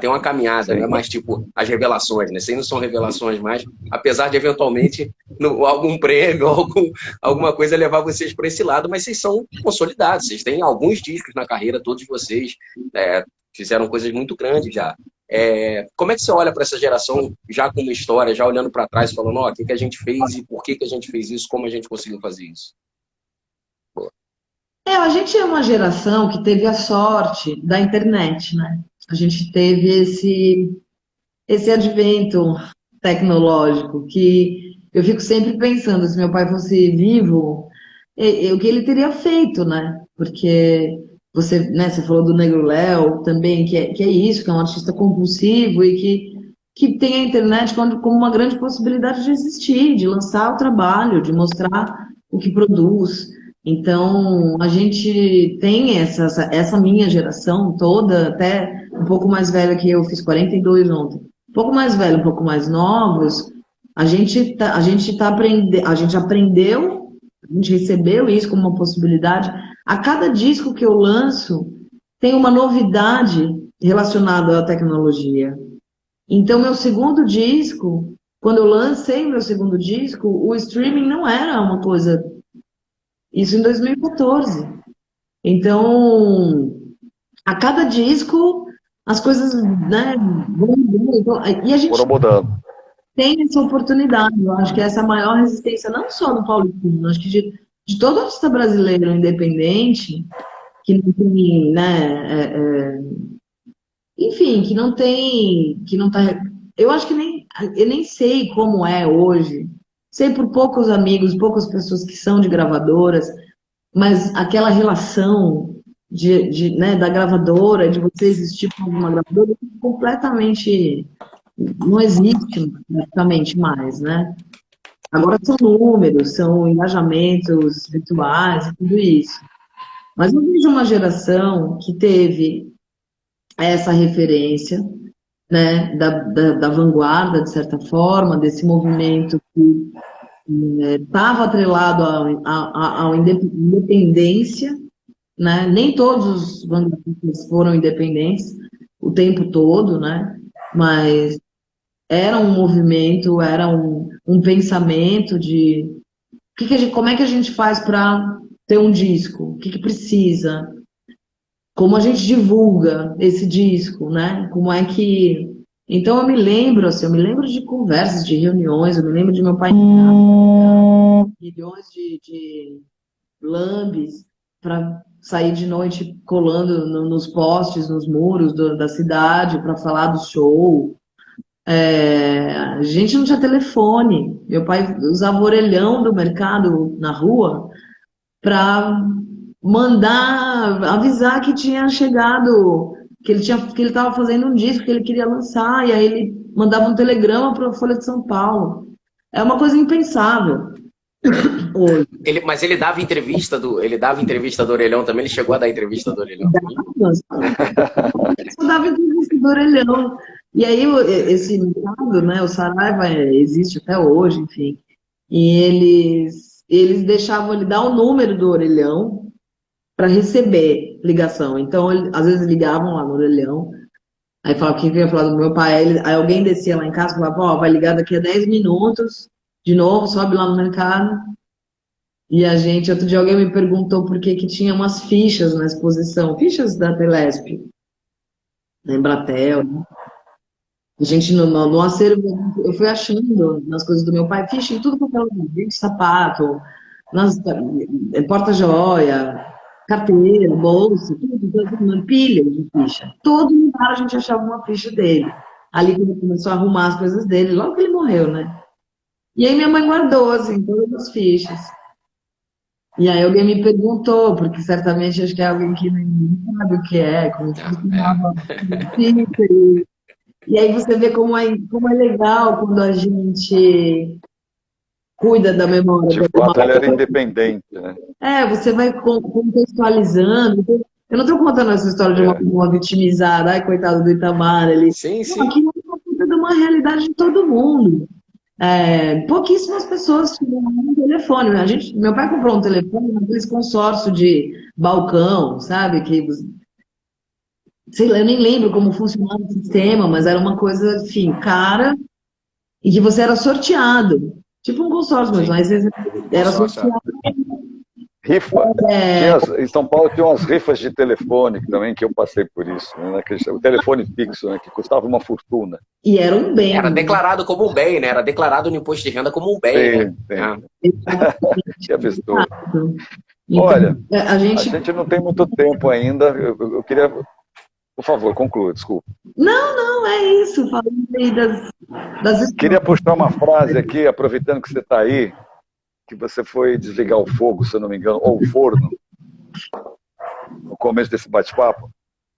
uma caminhada, não é mais tipo as revelações, né? Vocês não são revelações mais, apesar de eventualmente algum prêmio, alguma coisa levar vocês para esse lado, mas vocês são consolidados, vocês têm alguns discos na carreira, todos vocês fizeram coisas muito grandes já. Como é que você olha para essa geração já com uma história, já olhando para trás, falando, ó, o que a gente fez e por que a gente fez isso, como a gente conseguiu fazer isso? A gente é uma geração que teve a sorte da internet, né? A gente teve esse advento tecnológico que eu fico sempre pensando, se meu pai fosse vivo, o que ele teria feito, né? Porque você, né, você falou do Negro Léo também, que é isso, que é um artista compulsivo e que tem a internet como uma grande possibilidade de existir, de lançar o trabalho, de mostrar o que produz. Então, a gente tem essa minha geração toda, até um pouco mais velha que eu, fiz 42 ontem, um pouco mais velho, um pouco mais novos, a gente aprendeu, a gente recebeu isso como uma possibilidade. A cada disco que eu lanço tem uma novidade relacionada à tecnologia. Então, meu segundo disco, quando eu lancei meu segundo disco, o streaming não era uma coisa. Isso em 2014. Então, a cada disco, as coisas, né, vão mudando. E a gente Foram mudando. tem essa oportunidade. Eu acho que essa é a maior resistência, não só do paulistano, acho que de todo artista brasileiro independente, que não tem, né, enfim, que não tá, eu acho que eu nem sei como é hoje, sei por poucos amigos, poucas pessoas que são de gravadoras, mas aquela relação né, da gravadora, de você existir como uma gravadora, completamente não existe praticamente mais, né? Agora são números, são engajamentos virtuais e tudo isso. Mas eu vejo uma geração que teve essa referência, né, da vanguarda, de certa forma, desse movimento que estava atrelado à independência, né? Nem todos os vanguardistas foram independentes o tempo todo, né? Mas era um movimento, era um pensamento de como é que a gente faz para ter um disco? O que precisa? Como a gente divulga esse disco, né? Como é que... Então eu me lembro, assim, eu me lembro de conversas, de reuniões, eu me lembro de meu pai milhões de lambes para sair de noite colando nos postes, nos muros da cidade para falar do show. A gente não tinha telefone. Meu pai usava o orelhão do mercado na rua para mandar avisar que tinha chegado, que ele estava fazendo um disco que ele queria lançar, e aí ele mandava um telegrama para a Folha de São Paulo. É uma coisa impensável hoje. Mas ele dava entrevista do Orelhão também? Ele chegou a dar entrevista do Orelhão? Ele só dava entrevista do Orelhão. E aí esse mercado, né, o Saraiva existe até hoje, enfim. E eles deixavam ele dar o número do Orelhão para receber ligação. Então, às vezes ligavam lá no Orelhão, aí falavam quem vinha falar do meu pai, aí alguém descia lá em casa e falava, ó, vai ligar daqui a 10 minutos, de novo, sobe lá no mercado. E outro dia alguém me perguntou por que tinha umas fichas na exposição, fichas da Telesp, da Embratel, né? A gente, no acervo, eu fui achando nas coisas do meu pai, ficha em tudo quanto é lugar, de sapato, porta-joia, carteira, bolsa, tudo, pilha de ficha. Todo lugar a gente achava uma ficha dele. Ali que ele começou a arrumar as coisas dele, logo que ele morreu, né? E aí minha mãe guardou, assim, todas as fichas. E aí alguém me perguntou, porque certamente acho que é alguém que não sabe o que é, como funcionava. E aí você vê como é legal quando a gente cuida da memória. De fato, ele era independente, né? Você vai contextualizando. Eu não estou contando essa história de uma vitimizada, ai, coitado do Itamar ali. Sim, sim. Aqui é uma realidade de todo mundo. Pouquíssimas pessoas tiveram um telefone. Meu pai comprou um telefone naqueles consórcio de balcão, sabe? Que, sei lá, eu nem lembro como funcionava o sistema, mas era uma coisa, enfim, cara, e que você era sorteado. Tipo um consórcio, mas você era sorteado. Rifa. Em São Paulo tinha umas rifas de telefone também, que eu passei por isso. Né? O telefone fixo, né? Que custava uma fortuna. E era um bem. Era declarado como um bem, né? Era declarado no imposto de renda como um bem, sim, né? Sim. Que absurdo. Então, olha, a gente não tem muito tempo ainda. Eu queria... Por favor, conclua, desculpa. Não, é isso. Falando aí das Queria puxar uma frase aqui, aproveitando que você está aí, que você foi desligar o fogo, se eu não me engano, ou o forno, no começo desse bate-papo.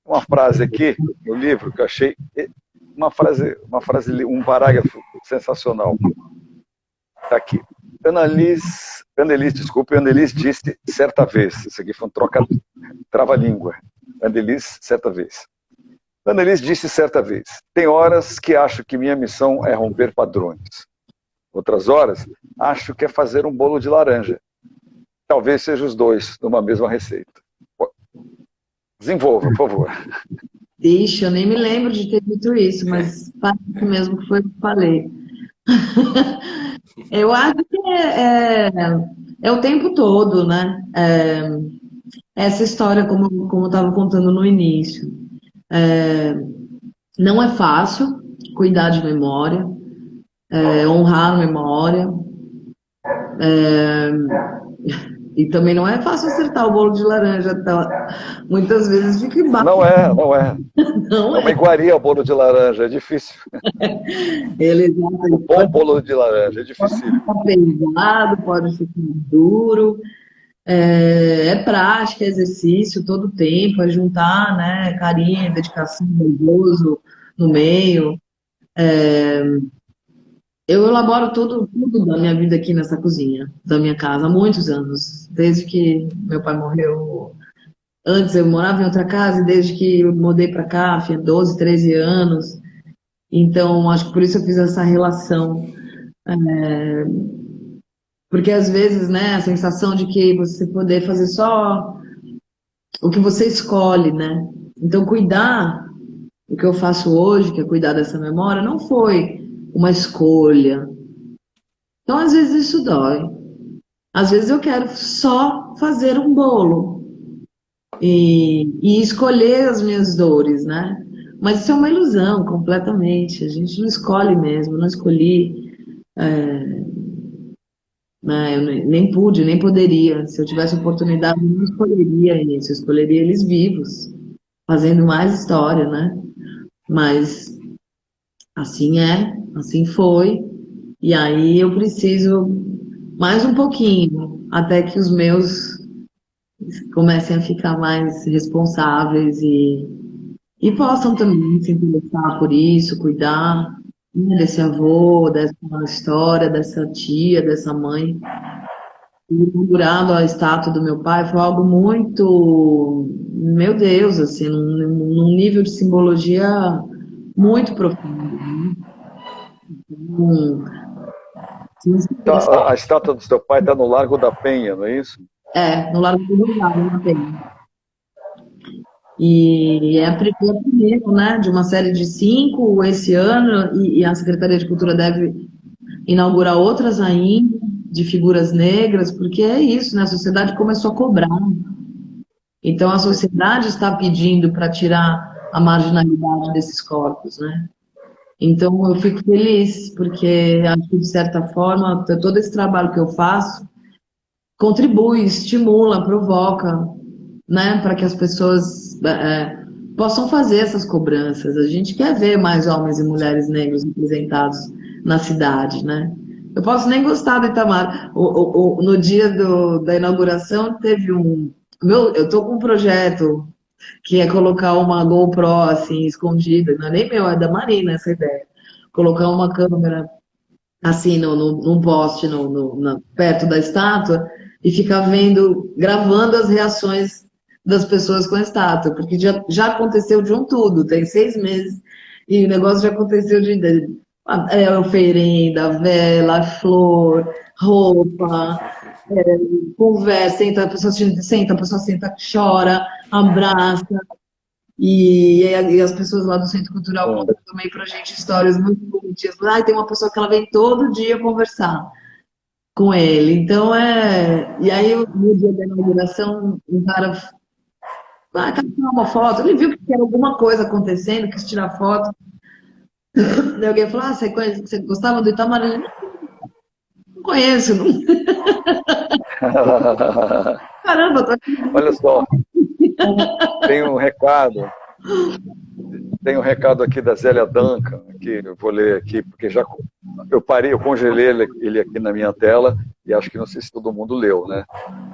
Uma frase aqui no livro que eu achei um parágrafo sensacional. Está aqui. Annelise disse certa vez, isso aqui foi um trava-língua. Annelise, certa vez. Annelise disse certa vez, tem horas que acho que minha missão é romper padrões. Outras horas, acho que é fazer um bolo de laranja. Talvez sejam os dois numa mesma receita. Desenvolva, por favor. Ixi, eu nem me lembro de ter dito isso, mas parece mesmo que foi o que falei. Eu acho que é o tempo todo, né? Essa história, como eu estava contando no início. Não é fácil cuidar de memória, honrar a memória. E também não é fácil acertar o bolo de laranja. Tá? Muitas vezes fica embaixo. Não é. Não é uma iguaria o bolo de laranja, é difícil. O bom bolo de laranja é difícil. Pode ficar pesado, pode ficar duro. É prática, é exercício todo tempo, é juntar, né, carinho, dedicação, gozo no meio. Eu elaboro tudo da minha vida aqui nessa cozinha, da minha casa, há muitos anos. Desde que meu pai morreu. Antes eu morava em outra casa e desde que eu mudei para cá, tinha 12, 13 anos. Então, acho que por isso eu fiz essa relação. Porque às vezes, né, a sensação de que você poder fazer só o que você escolhe, né? Então, cuidar, o que eu faço hoje, que é cuidar dessa memória, não foi uma escolha. Então, às vezes isso dói. Às vezes eu quero só fazer um bolo e escolher as minhas dores, né? Mas isso é uma ilusão, completamente. A gente não escolhe mesmo, não escolhi. Né? Eu nem pude, nem poderia. Se eu tivesse oportunidade, eu não escolheria isso. Eu escolheria eles vivos, fazendo mais história, né? Mas assim assim foi. E aí eu preciso mais um pouquinho, até que os meus comecem a ficar mais responsáveis e possam também se interessar por isso, cuidar, né, desse avô, dessa história, dessa tia, dessa mãe. Inaugurando a estátua do meu pai foi algo muito, meu Deus, assim, num nível de simbologia muito profundo. Né? Então, a estátua do seu pai está no Largo da Penha, não é isso? No Largo do Uruguai, na Penha. E é a primeira, né, de uma série de 5 esse ano, e a Secretaria de Cultura deve inaugurar outras ainda, de figuras negras, porque é isso, né, a sociedade começou a cobrar. Então a sociedade está pedindo para tirar a marginalidade desses corpos, né? Então eu fico feliz, porque acho que de certa forma todo esse trabalho que eu faço contribui, estimula, provoca, né, para que as pessoas possam fazer essas cobranças. A gente quer ver mais homens e mulheres negros representados na cidade, né? Eu posso nem gostar do Itamar. No dia da inauguração teve eu tô com um projeto que é colocar uma GoPro assim escondida, não é nem meu, é da Marina essa ideia. Colocar uma câmera assim num poste perto da estátua e ficar gravando as reações das pessoas com a estátua, porque já aconteceu de um tudo, tem 6 meses, e o negócio já aconteceu de oferenda, vela, flor, roupa, conversa, senta, a pessoa senta, chora, abraça, e as pessoas lá do Centro Cultural contam também pra gente histórias muito bonitinhas. Tem uma pessoa que ela vem todo dia conversar. com ele. Então, e aí, no dia da inauguração, um cara quer tirar uma foto. Ele viu que era alguma coisa acontecendo, quis tirar foto. Daí alguém falou, você gostava do Itamar? Ele, não conheço, não. Caramba, tô aqui. Olha só, tem um recado. Tem um recado aqui da Zélia Duncan, que eu vou ler aqui, porque já eu congelei ele aqui na minha tela, e acho que não sei se todo mundo leu, né?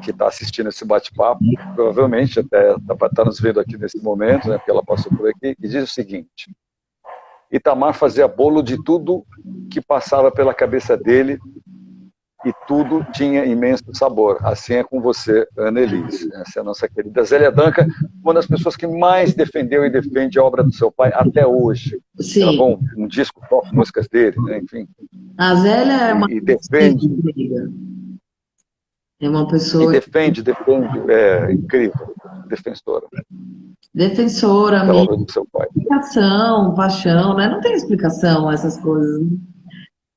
Que está assistindo esse bate-papo, provavelmente até está nos vendo aqui nesse momento, né? Porque ela passou por aqui, e diz o seguinte: Itamar fazia bolo de tudo que passava pela cabeça dele, e tudo tinha imenso sabor. Assim é com você, Annelise. Essa é a nossa querida Zélia Duncan, uma das pessoas que mais defendeu e defende a obra do seu pai até hoje. Sim. Gravou um disco com músicas dele, né? Enfim. A Zélia é uma e defende. É uma pessoa. E defende, é incrível. Defensora. Defensora, da obra do seu pai. Explicação, paixão, né? Não tem explicação essas coisas. Né?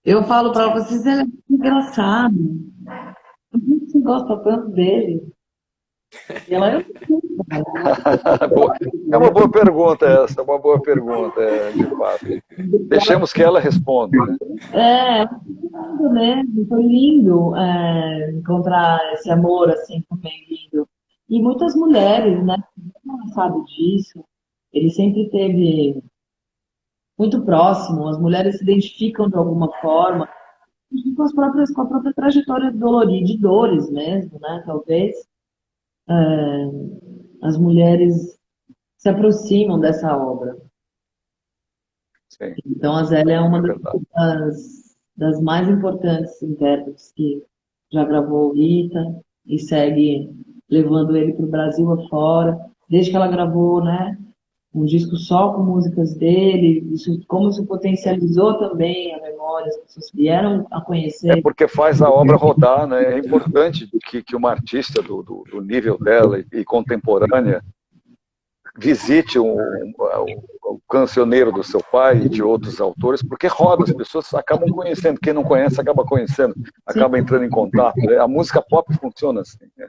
Eu falo para vocês, ele é engraçado. Por que você gosta tanto dele? E ela, eu é uma boa pergunta essa, é uma boa pergunta, de fato. Deixemos que ela responda. Né? Lindo mesmo, foi lindo encontrar esse amor assim também lindo. E muitas mulheres, né? Não sabe disso. Ele sempre teve muito próximo, as mulheres se identificam de alguma forma com a própria trajetória dolorida, de dores mesmo, né? Talvez as mulheres se aproximam dessa obra. Sim. Então a Zélia é uma das mais importantes intérpretes que já gravou o Rita e segue levando ele para o Brasil afora, desde que ela gravou, né? Um disco só com músicas dele, como isso potencializou também a memória, as pessoas vieram a conhecer. É porque faz a obra rodar, né? É importante que uma artista do nível dela e contemporânea visite o cancioneiro do seu pai e de outros autores, porque roda, as pessoas acabam conhecendo, quem não conhece acaba conhecendo, acaba entrando em contato. Né? A música pop funciona assim. Né?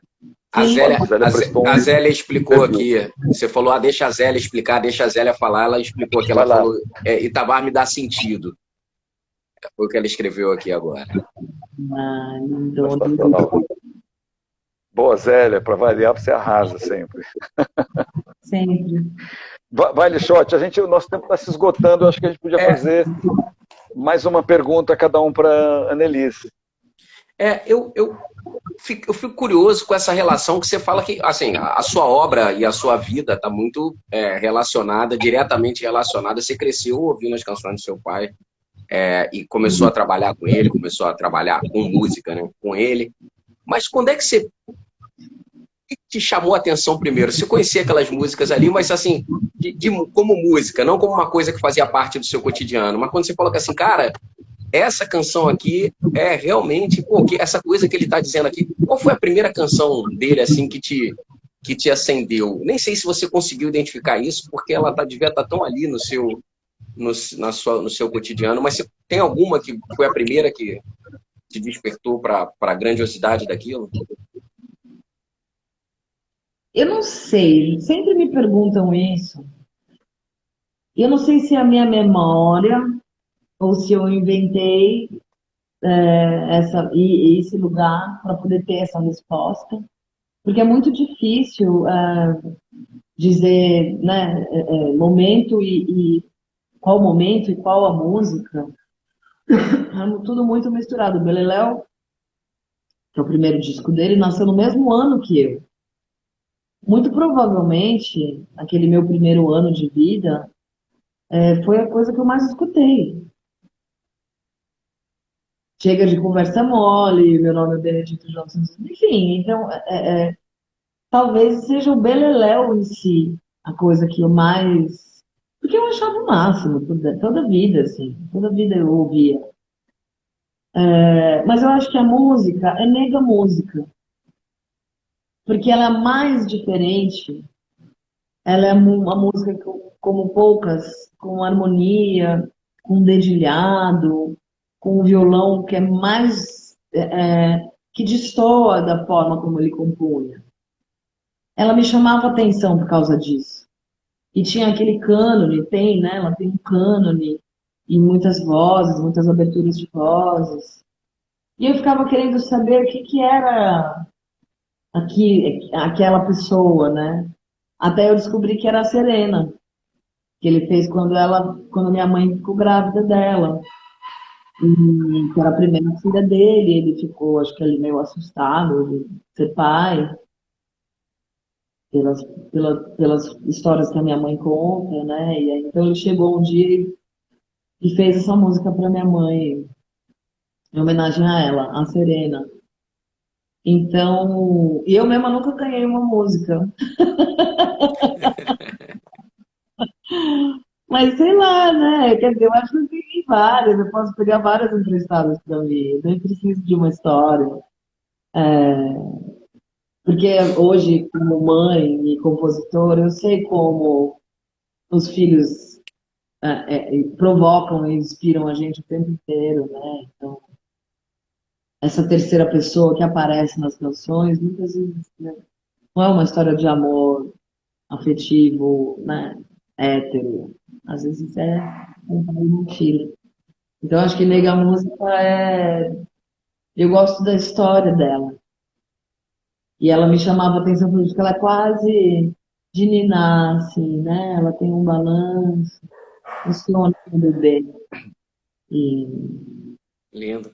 A Zélia explicou aqui, você falou, deixa a Zélia explicar, deixa a Zélia falar, ela explicou aqui, ela falou, Itamar me dá sentido. Foi o que ela escreveu aqui agora. Boa, Zélia, para variar, você arrasa sempre. Sempre. Vai, Lixote, nosso tempo está se esgotando, eu acho que a gente podia fazer mais uma pergunta, cada um para Annelise. Eu fico curioso com essa relação que você fala que, assim, a sua obra e a sua vida está muito relacionada, diretamente relacionada. Você cresceu ouvindo as canções do seu pai e começou a trabalhar com ele, começou a trabalhar com música, né, com ele. Mas quando é que você te chamou a atenção primeiro? Você conhecia aquelas músicas ali, mas assim, como música, não como uma coisa que fazia parte do seu cotidiano. Mas quando você coloca assim, cara, essa canção aqui é realmente, essa coisa que ele está dizendo aqui. Qual foi a primeira canção dele assim que te acendeu? Nem sei se você conseguiu identificar isso, porque ela devia estar tão ali no seu cotidiano. Mas você tem alguma que foi a primeira que te despertou para a grandiosidade daquilo? Eu não sei, sempre me perguntam isso. Eu não sei se é a minha memória ou se eu inventei esse lugar para poder ter essa resposta, porque é muito difícil dizer, né, momento e qual momento e qual a música. É tudo muito misturado. O Beleléu, que é o primeiro disco dele, nasceu no mesmo ano que eu. Muito provavelmente, aquele meu primeiro ano de vida, foi a coisa que eu mais escutei. Chega de conversa mole, meu nome é Benedito Johnson, enfim, então, talvez seja o Beleléu em si, a coisa que eu mais... Porque eu achava o máximo, toda vida, assim, toda vida eu ouvia. Mas eu acho que a música é mega música. Porque ela é mais diferente, ela é uma música como poucas, com harmonia, com dedilhado, com um violão que é mais que destoa da forma como ele compunha. Ela me chamava atenção por causa disso. E tinha aquele cânone, tem, né? Ela tem um cânone e muitas vozes, muitas aberturas de vozes. E eu ficava querendo saber o que que era aquela pessoa, né? Até eu descobri que era a Serena, que ele fez quando minha mãe ficou grávida dela. E que era a primeira filha dele, ele ficou, acho que ali meio assustado de ser pai, pelas, pelas histórias que a minha mãe conta, né? E aí, então ele chegou um dia e fez essa música para minha mãe, em homenagem a ela, a Serena. Então, e eu mesma nunca ganhei uma música. Mas sei lá, né? Quer dizer, eu acho que eu tenho várias, eu posso pegar várias emprestadas para mim, nem preciso de uma história. Porque hoje, como mãe e compositora, eu sei como os filhos provocam e inspiram a gente o tempo inteiro, né? Então, essa terceira pessoa que aparece nas canções, muitas vezes, né, não é uma história de amor afetivo, né? Hétero. Às vezes é um pai e um filho. Então, acho que Nega Música eu gosto da história dela. E ela me chamava a atenção por isso, que ela é quase de ninar, assim, né? Ela tem um balanço, funciona com o bebê. E Lindo.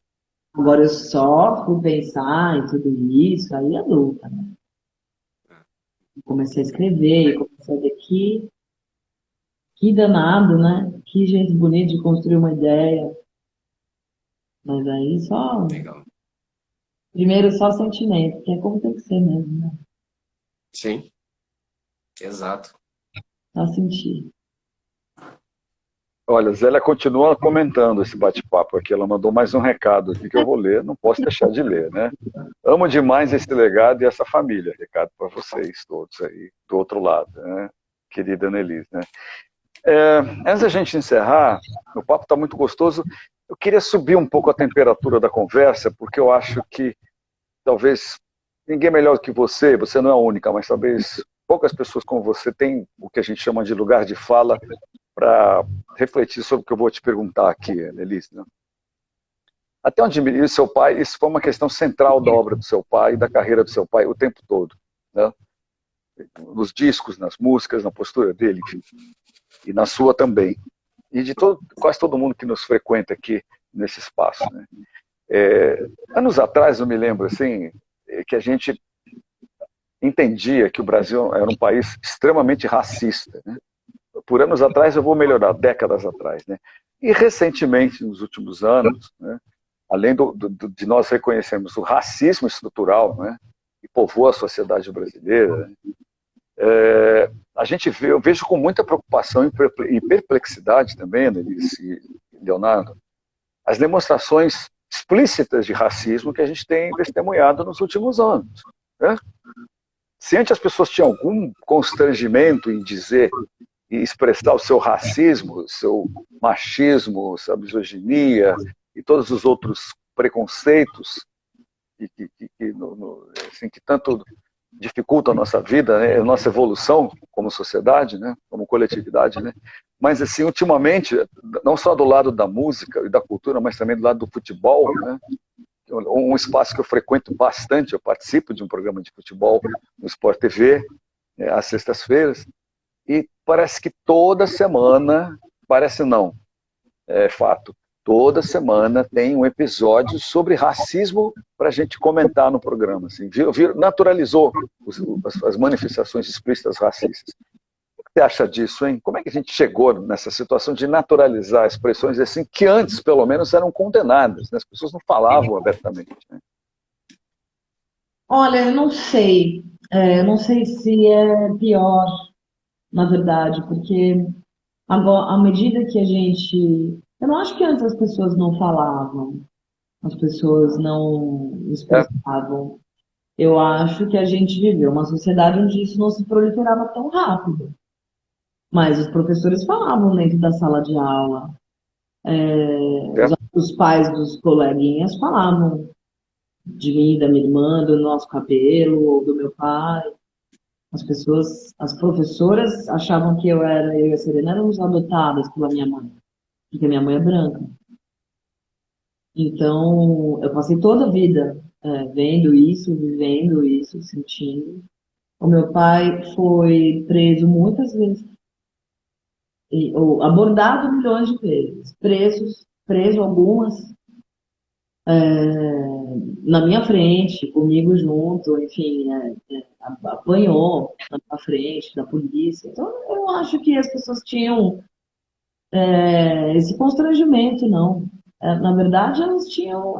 agora eu só fui pensar em tudo isso, aí adulta, né? Comecei a escrever, comecei a ver que danado, né? Que jeito bonito de construir uma ideia. Mas aí só, Legal. primeiro só sentimento, que é como tem que ser mesmo, né? Sim, exato. Só sentir. Olha, Zélia continua comentando esse bate-papo aqui. Ela mandou mais um recado aqui que eu vou ler, não posso deixar de ler, né? Amo demais esse legado e essa família. Recado para vocês todos aí, do outro lado, né? Querida Annelise, né? Antes da gente encerrar, o papo está muito gostoso. Eu queria subir um pouco a temperatura da conversa, porque eu acho que talvez ninguém melhor do que você não é a única, mas talvez poucas pessoas como você têm o que a gente chama de lugar de fala para refletir sobre o que eu vou te perguntar aqui, Annelise, né? Até onde me diz seu pai, isso foi uma questão central da obra do seu pai, da carreira do seu pai, o tempo todo, né? Nos discos, nas músicas, na postura dele, enfim, e na sua também. E de quase todo mundo que nos frequenta aqui nesse espaço, né? Anos atrás, eu me lembro, assim, que a gente entendia que o Brasil era um país extremamente racista, né? Por anos atrás, eu vou melhorar, décadas atrás, né? E recentemente, nos últimos anos, né, além de nós reconhecermos o racismo estrutural, né, que povoa a sociedade brasileira, né, a gente vê, eu vejo com muita preocupação e perplexidade também, Annelise e Leonardo, as demonstrações explícitas de racismo que a gente tem testemunhado nos últimos anos, né? Se antes as pessoas tinham algum constrangimento em dizer e expressar o seu racismo, o seu machismo, sua misoginia e todos os outros preconceitos assim, que tanto dificultam a nossa vida, né, a nossa evolução como sociedade, né, como coletividade, né? Mas assim, ultimamente, não só do lado da música e da cultura, mas também do lado do futebol, né? Um espaço que eu frequento bastante, eu participo de um programa de futebol no Sport TV, às sextas-feiras, e parece que toda semana, parece não, é fato, toda semana tem um episódio sobre racismo para a gente comentar no programa. Assim, naturalizou as manifestações explícitas racistas. O que você acha disso, hein? Como é que a gente chegou nessa situação de naturalizar expressões assim que antes, pelo menos, eram condenadas, né? As pessoas não falavam abertamente, né? Olha, eu não sei. Eu não sei se é pior, na verdade, porque agora, à medida que a gente. Eu não acho que antes as pessoas não falavam, as pessoas não É, expressavam. Eu acho que a gente viveu uma sociedade onde isso não se proliferava tão rápido. Mas os professores falavam dentro da sala de aula, é, os pais dos coleguinhas falavam. de mim, da minha irmã, do nosso cabelo, ou do meu pai. As professoras achavam que eu e a Serena éramos adotadas pela minha mãe, porque minha mãe é branca. Então, eu passei toda a vida vendo isso, vivendo isso, sentindo. O meu pai foi preso muitas vezes, ou abordado milhões de vezes, preso algumas na minha frente, comigo junto, enfim, apanhou na minha frente da polícia. Então, eu acho que as pessoas tinham esse constrangimento, não. Na verdade, elas tinham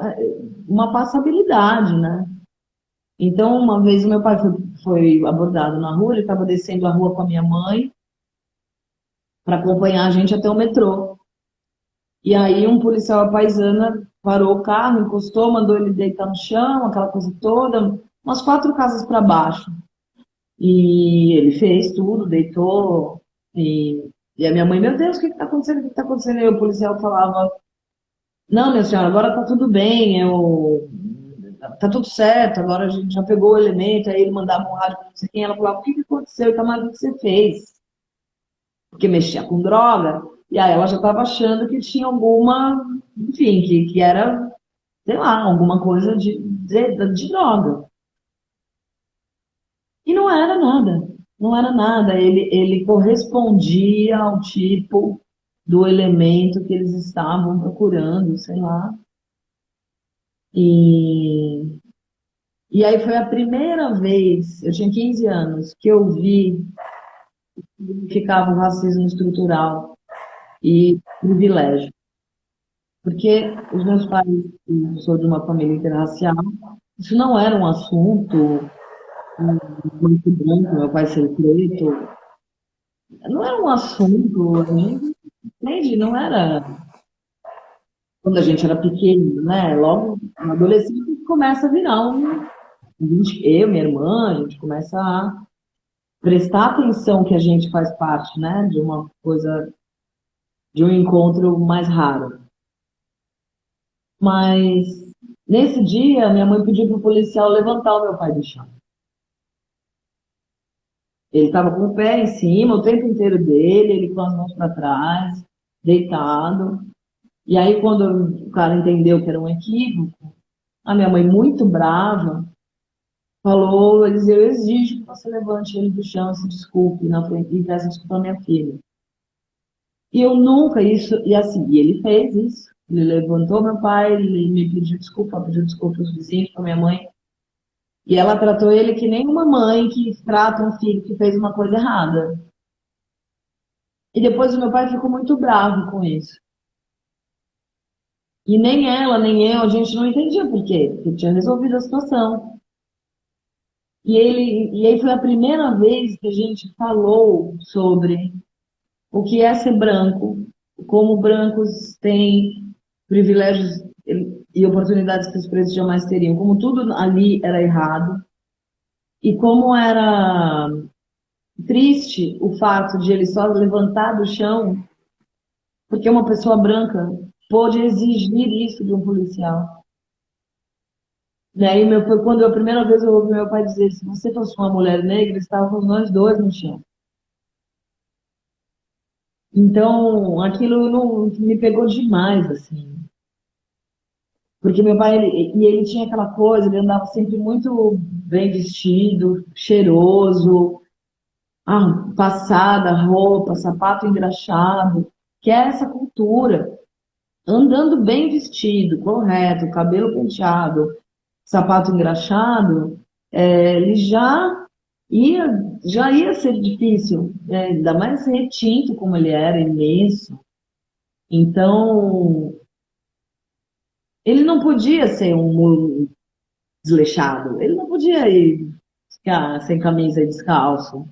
uma passabilidade, né? Então, uma vez o meu pai foi abordado na rua, ele estava descendo a rua com a minha mãe para acompanhar a gente até o metrô. E aí um policial à paisana parou o carro, encostou, mandou ele deitar no chão, aquela coisa toda, umas 4 casas para baixo. E ele fez tudo, deitou. E a minha mãe, meu Deus, o que está acontecendo? O que está acontecendo? E o policial falava, não, minha senhora, agora está tudo bem, tá tudo certo, agora a gente já pegou o elemento, aí ele mandava um rádio para não sei quem, ela falava, o que aconteceu, Itamar, o que você fez? Porque mexia com droga, e aí ela já estava achando que tinha alguma, enfim, que era, sei lá, alguma coisa de droga. E não era nada, não era nada, ele correspondia ao tipo do elemento que eles estavam procurando, sei lá. E E aí foi a primeira vez, eu tinha 15 anos, que eu vi o que significava o racismo estrutural e privilégio. Porque os meus pais, eu sou de uma família interracial, isso não era um assunto muito branco, meu pai ser preto, não era um assunto, a gente, entende? Não era quando a gente era pequeno, né? Logo, na adolescência, começa a virar eu, minha irmã, a gente começa a prestar atenção que a gente faz parte, né, de uma coisa, de um encontro mais raro. Mas nesse dia, minha mãe pediu para o policial levantar o meu pai do chão. Ele estava com o pé em cima, o tempo inteiro dele, ele com as mãos para trás, deitado. E aí, quando o cara entendeu que era um equívoco, a minha mãe, muito brava, falou: eu exijo que você levante ele do chão, se desculpe na frente e peça desculpa à minha filha. E eu nunca isso, e assim, e ele fez isso. Ele levantou meu pai, ele me pediu desculpa aos vizinhos, para minha mãe. E ela tratou ele que nem uma mãe que trata um filho que fez uma coisa errada. E depois o meu pai ficou muito bravo com isso. E nem ela, nem eu, a gente não entendia por quê, porque tinha resolvido a situação. E aí foi a primeira vez que a gente falou sobre o que é ser branco, como brancos têm privilégios e oportunidades que os pretos jamais teriam, como tudo ali era errado, e como era triste o fato de ele só levantar do chão porque uma pessoa branca pôde exigir isso de um policial. Daí, quando a primeira vez eu ouvi meu pai dizer, se você fosse uma mulher negra, estávamos nós dois no chão. Então, aquilo não, me pegou demais, assim. Porque meu pai, ele tinha aquela coisa, ele andava sempre muito bem vestido, cheiroso, passada, roupa, sapato engraxado, que é essa cultura. Andando bem vestido, correto, cabelo penteado, sapato engraxado, ele ia, já ia ser difícil, ainda mais retinto como ele era, imenso. Então, ele não podia ser um desleixado. Ele não podia ficar sem camisa e descalço,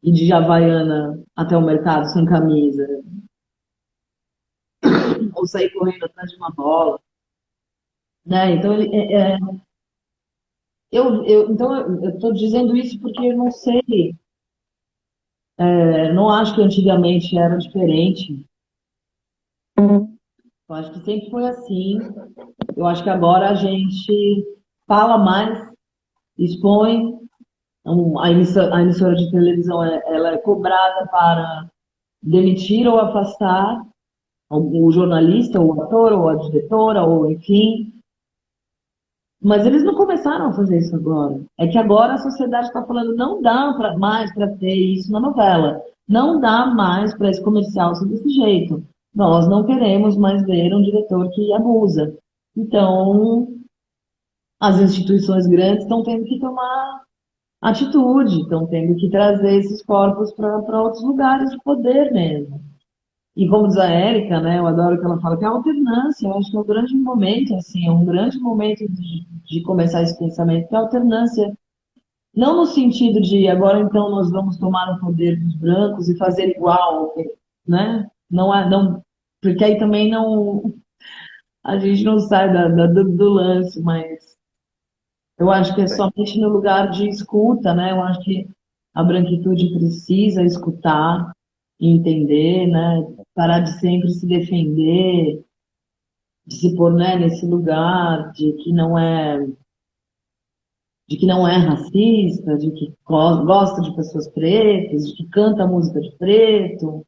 ir de Havaiana até o mercado sem camisa, ou sair correndo atrás de uma bola, né? Então eu estou dizendo isso porque eu não sei, não acho que antigamente era diferente. Eu acho que sempre foi assim. Eu acho que agora a gente fala mais, expõe. A emissora de televisão ela é cobrada para demitir ou afastar o jornalista, ou o ator, ou a diretora, ou enfim. Mas eles não começaram a fazer isso agora. É que agora a sociedade está falando, não dá mais para ter isso na novela. Não dá mais para esse comercial ser desse jeito. Nós não queremos mais ver um diretor que abusa. Então, as instituições grandes estão tendo que tomar atitude, estão tendo que trazer esses corpos para outros lugares de poder mesmo. E como diz a Érica, né, eu adoro que ela fala que é a alternância, eu acho que é um grande momento, assim, é um grande momento de começar esse pensamento, que é a alternância. Não no sentido de agora então nós vamos tomar o poder dos brancos e fazer igual, né? Não é, não, porque aí também não, a gente não sai do lance, mas eu acho que é Sim. somente no lugar de escuta, né? Eu acho que a branquitude precisa escutar e entender, né? Parar de sempre se defender, de se pôr, né, nesse lugar de que não é racista, de que gosta de pessoas pretas, de que canta música de preto,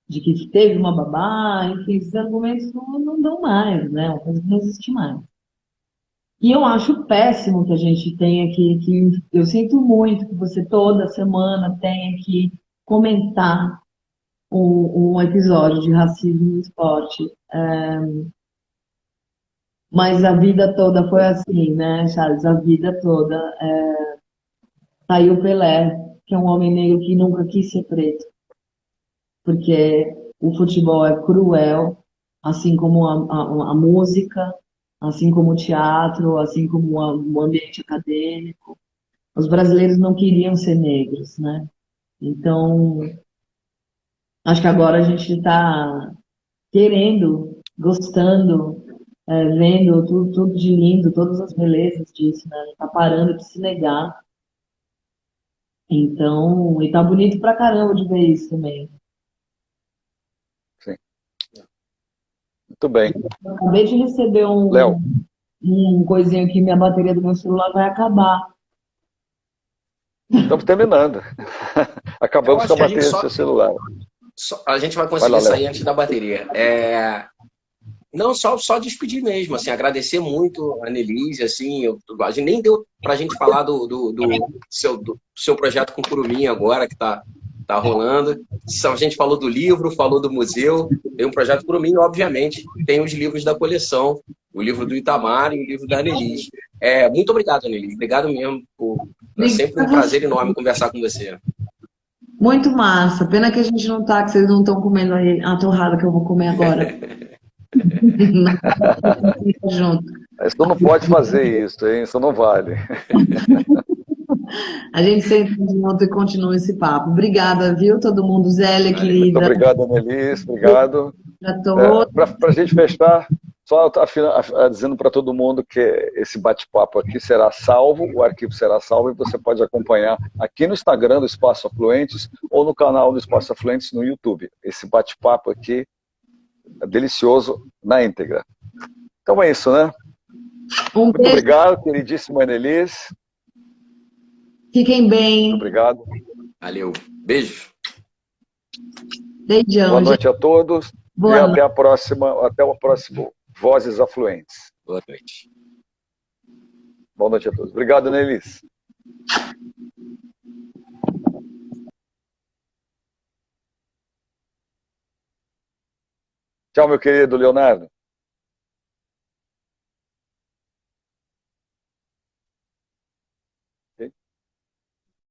de que teve uma babá, enfim, esses argumentos não dão mais, né? Uma coisa que não existe mais. E eu acho péssimo que a gente tenha que eu sinto muito que você toda semana tenha que comentar um episódio de racismo no esporte. Mas a vida toda foi assim, né, Charles? A vida toda. Saiu o Pelé, que é um homem negro que nunca quis ser preto, porque o futebol é cruel, assim como a música, assim como o teatro, assim como o ambiente acadêmico. Os brasileiros não queriam ser negros, né? Então, acho que agora a gente está querendo, gostando, vendo tudo de lindo, todas as belezas disso, né? Está parando de se negar. Então, e tá bonito pra caramba de ver isso também. Sim. Muito bem. Eu acabei de receber Léo, um coisinho aqui, minha bateria do meu celular vai acabar. estamos terminando. Eu Acabamos com acho a que a gente bateria do seu celular. a gente vai Vai lá, conseguir Léo. sair antes da bateria. Não, só despedir mesmo, assim, agradecer muito a Annelise, assim, a gente nem deu pra gente falar do seu projeto com Curumim agora, que tá rolando. A gente falou do livro, falou do museu, tem um projeto Curumim, obviamente, tem os livros da coleção, o livro do Itamar e o livro da Annelise. Muito obrigado, Annelise, obrigado mesmo, é sempre um Obrigada a você. prazer enorme conversar com você. Muito massa. Pena que a gente não tá, que vocês não estão comendo aí a torrada que eu vou comer agora. Junto. Isso não pode fazer isso, hein? Isso não vale. A gente senta junto e continua esse papo. Obrigada, viu, todo mundo? Zélia, Valeu. Muito querida. obrigado, Annelise. Obrigado. Para todos. Para a gente fechar, só dizendo para todo mundo que esse bate-papo aqui será salvo, o arquivo será salvo e você pode acompanhar aqui no Instagram do Espaço Afluentes ou no canal do Espaço Afluentes no YouTube. Esse bate-papo aqui é delicioso na íntegra. Então é isso, né? Um Muito beijo. obrigado, queridíssima Annelise. Fiquem Muito bem. obrigado. Valeu. Beijo. Beijão, Boa gente. noite a todos e Boa noite. até o próximo Vozes Afluentes. Boa noite. Boa noite a todos. Obrigado, Annelise. Tchau, meu querido Leonardo.